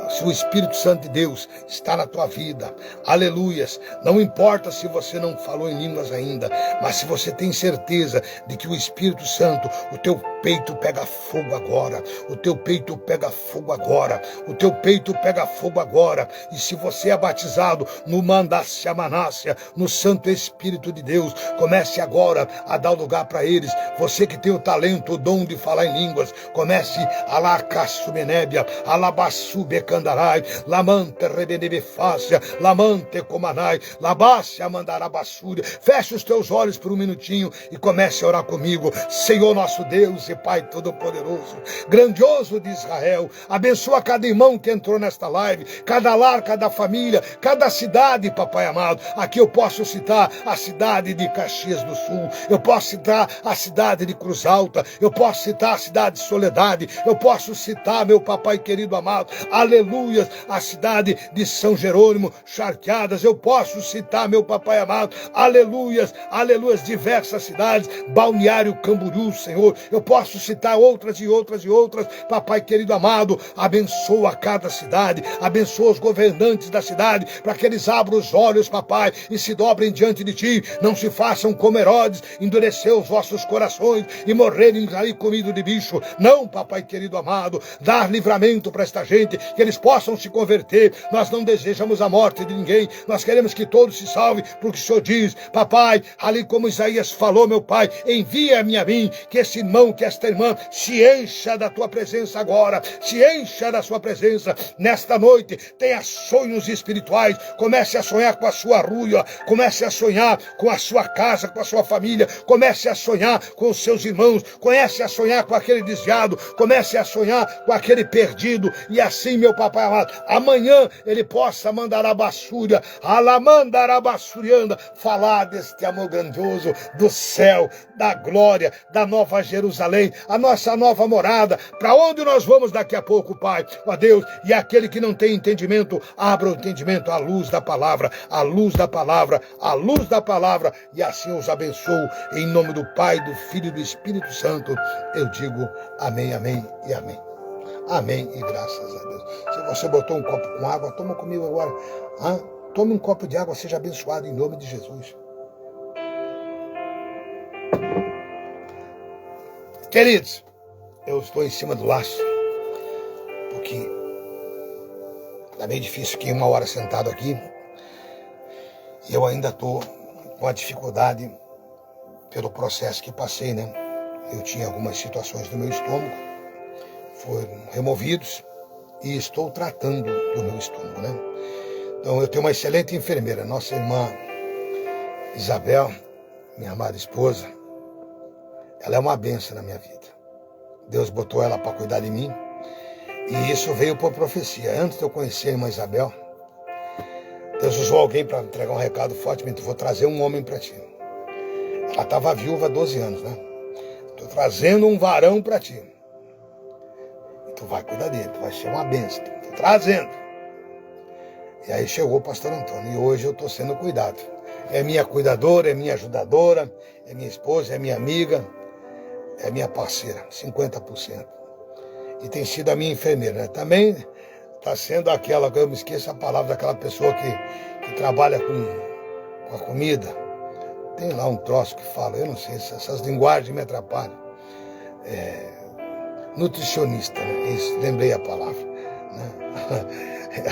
Se o Espírito Santo de Deus está na tua vida, aleluias, não importa se você não falou em línguas ainda, mas se você tem certeza de que o Espírito Santo, o teu peito pega fogo agora, o teu peito pega fogo agora, o teu peito pega fogo agora. E se você é batizado no Mandácia Manácia, no Santo Espírito de Deus, comece agora a dar lugar para eles. Você que tem o talento, o dom de falar em línguas, comece a lacassumenébia, a labassubecandarai, lamante rebenebefácia, lamante comanai, labácia mandarabassúria. Feche os teus olhos por um minutinho e comece a orar comigo. Senhor nosso Deus e Pai Todo-Poderoso, grandioso de Israel, abençoa cada irmão que entrou nesta live, cada lar, cada família, cada cidade, papai amado. Aqui eu posso citar a cidade de Caxias do Sul, eu posso citar a cidade de Cruz Alta, eu posso citar a cidade de Soledade, eu posso citar citar, meu papai querido amado, aleluias, a cidade de São Jerônimo, Charqueadas. Eu posso citar, meu papai amado, aleluias, aleluias, diversas cidades, Balneário Camboriú, Senhor. Eu posso citar outras e outras e outras, papai querido amado. Abençoa cada cidade, abençoa os governantes da cidade, para que eles abram os olhos, papai, e se dobrem diante de ti. Não se façam como Herodes, endurecer os vossos corações e morrerem ali comido de bicho. Não, papai querido amado, dar livramento para esta gente, que eles possam se converter. Nós não desejamos a morte de ninguém, nós queremos que todos se salvem, porque o Senhor diz, papai, ali como Isaías falou, meu pai, envia-me a mim, que esse irmão, que esta irmã se encha da tua presença agora, se encha da sua presença nesta noite. Tenha sonhos espirituais, comece a sonhar com a sua rua, comece a sonhar com a sua casa, com a sua família, comece a sonhar com os seus irmãos, comece a sonhar com aquele desviado, comece a sonhar com aquele perdido, e assim, meu papai amado, amanhã ele possa mandar a basúria, alamandarabasurianda, falar deste amor grandioso do céu, da glória, da nova Jerusalém, a nossa nova morada, para onde nós vamos daqui a pouco, Pai, ó Deus. E aquele que não tem entendimento, abra o entendimento à luz da palavra, à luz da palavra, à luz da palavra, e assim os abençoo, em nome do Pai, do Filho e do Espírito Santo. Eu digo amém, amém e amém. Amém e graças a Deus. Se você botou um copo com água, toma comigo agora. Tome um copo de água, seja abençoado em nome de Jesus. Queridos, eu estou em cima do laço, porque tá meio difícil aqui, 1 hora sentado aqui, e eu ainda estou com a dificuldade pelo processo que passei, né? Eu tinha algumas situações no meu estômago, foram removidos, e estou tratando do meu estômago, né? Então eu tenho uma excelente enfermeira, nossa irmã Isabel, minha amada esposa. Ela é uma bênção na minha vida. Deus botou ela para cuidar de mim, e isso veio por profecia. Antes de eu conhecer a irmã Isabel, Deus usou alguém para entregar um recado fortemente: vou trazer um homem para ti. Ela estava viúva há 12 anos, né? Estou trazendo um varão para ti. E tu vai cuidar dele, tu vai ser uma bênção. Estou trazendo. E aí chegou o pastor Antônio, e hoje eu estou sendo cuidado. É minha cuidadora, é minha ajudadora, é minha esposa, é minha amiga, é minha parceira, 50%. E tem sido a minha enfermeira, né? Também está sendo aquela, eu me esqueço a palavra daquela pessoa que trabalha com a comida. Tem lá um troço que fala, eu não sei, essas linguagens me atrapalham. Nutricionista, né? Isso, lembrei a palavra, né?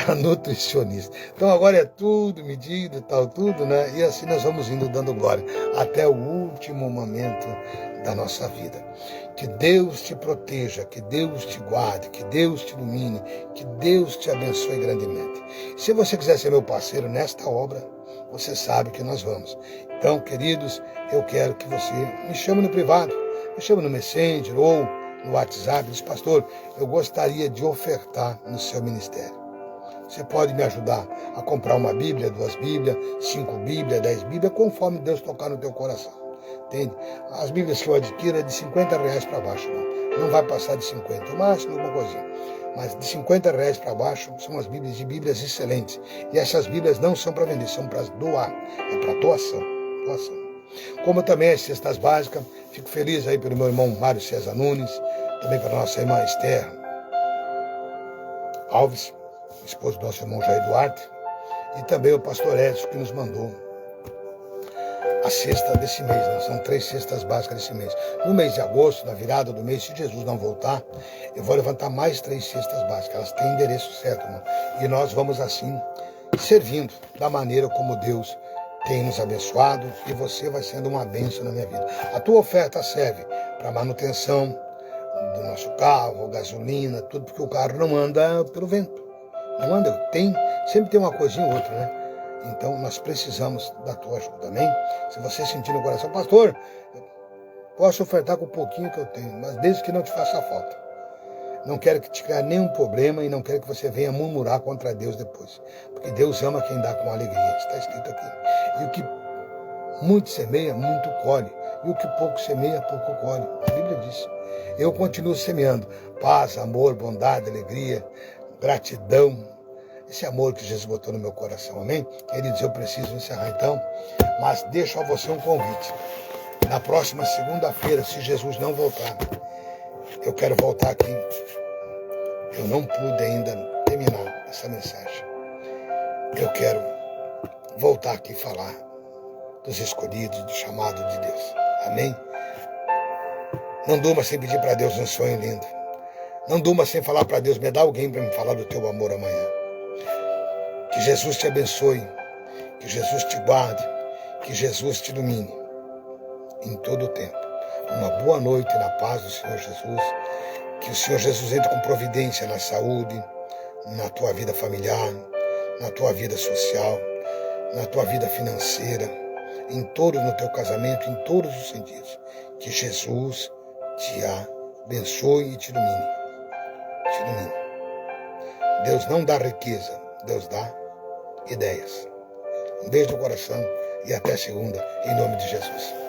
A nutricionista. Então agora é tudo medido e tal, tudo, né? E assim nós vamos indo dando glória até o último momento da nossa vida. Que Deus te proteja, que Deus te guarde, que Deus te ilumine, que Deus te abençoe grandemente. Se você quiser ser meu parceiro nesta obra, você sabe que nós vamos. Então, queridos, eu quero que você me chame no privado, me chame no Messenger ou no WhatsApp, diz: pastor, eu gostaria de ofertar no seu ministério. Você pode me ajudar a comprar uma Bíblia, 2 Bíblias, 5 Bíblias, 10 Bíblias, conforme Deus tocar no teu coração. Entende? As Bíblias que eu adquiro é de R$50 para baixo. Não vai passar de 50, o máximo alguma coisinha. Mas de R$50 para baixo são as Bíblias de Bíblias excelentes. E essas Bíblias não são para vender, são para doar. É para doação. Como também as cestas básicas. Fico feliz aí pelo meu irmão Mário César Nunes, também para nossa irmã Esther Alves, esposo do nosso irmão Jair Duarte, e também o pastor Edson, que nos mandou a cesta desse mês, né? São 3 cestas básicas desse mês. No mês de agosto, na virada do mês, se Jesus não voltar, eu vou levantar mais 3 cestas básicas. Elas têm endereço certo, irmão. E nós vamos assim, servindo da maneira como Deus tem nos abençoado, e você vai sendo uma bênção na minha vida. A tua oferta serve para manutenção do nosso carro, gasolina, tudo, porque o carro não anda pelo vento. Não anda, sempre tem uma coisinha ou outra, né? Então nós precisamos da tua ajuda, amém? Se você sentir no coração: pastor, posso ofertar com o pouquinho que eu tenho, mas desde que não te faça falta. Não quero que te criar nenhum problema, e não quero que você venha murmurar contra Deus depois. Porque Deus ama quem dá com alegria, está escrito aqui. E o que muito semeia, muito colhe. E o que pouco semeia, pouco colhe. A Bíblia diz. eu continuo semeando paz, amor, bondade, alegria, gratidão, esse amor que Jesus botou no meu coração, amém? Queridos, eu preciso encerrar então, mas deixo a você um convite. Na próxima segunda-feira, se Jesus não voltar, eu quero voltar aqui. Eu não pude ainda terminar essa mensagem. Eu quero voltar aqui e falar dos escolhidos, do chamado de Deus. Amém? Não durma sem pedir para Deus um sonho lindo. Não durma sem falar para Deus, me dá alguém para me falar do teu amor amanhã. Que Jesus te abençoe, que Jesus te guarde, que Jesus te ilumine em todo o tempo. Uma boa noite na paz do Senhor Jesus. Que o Senhor Jesus entre com providência na saúde, na tua vida familiar, na tua vida social, na tua vida financeira, em todo no teu casamento, em todos os sentidos. Que Jesus te abençoe e te ilumine. Te ilumine. Deus não dá riqueza, Deus dá ideias. Um beijo no coração e até segunda, em nome de Jesus.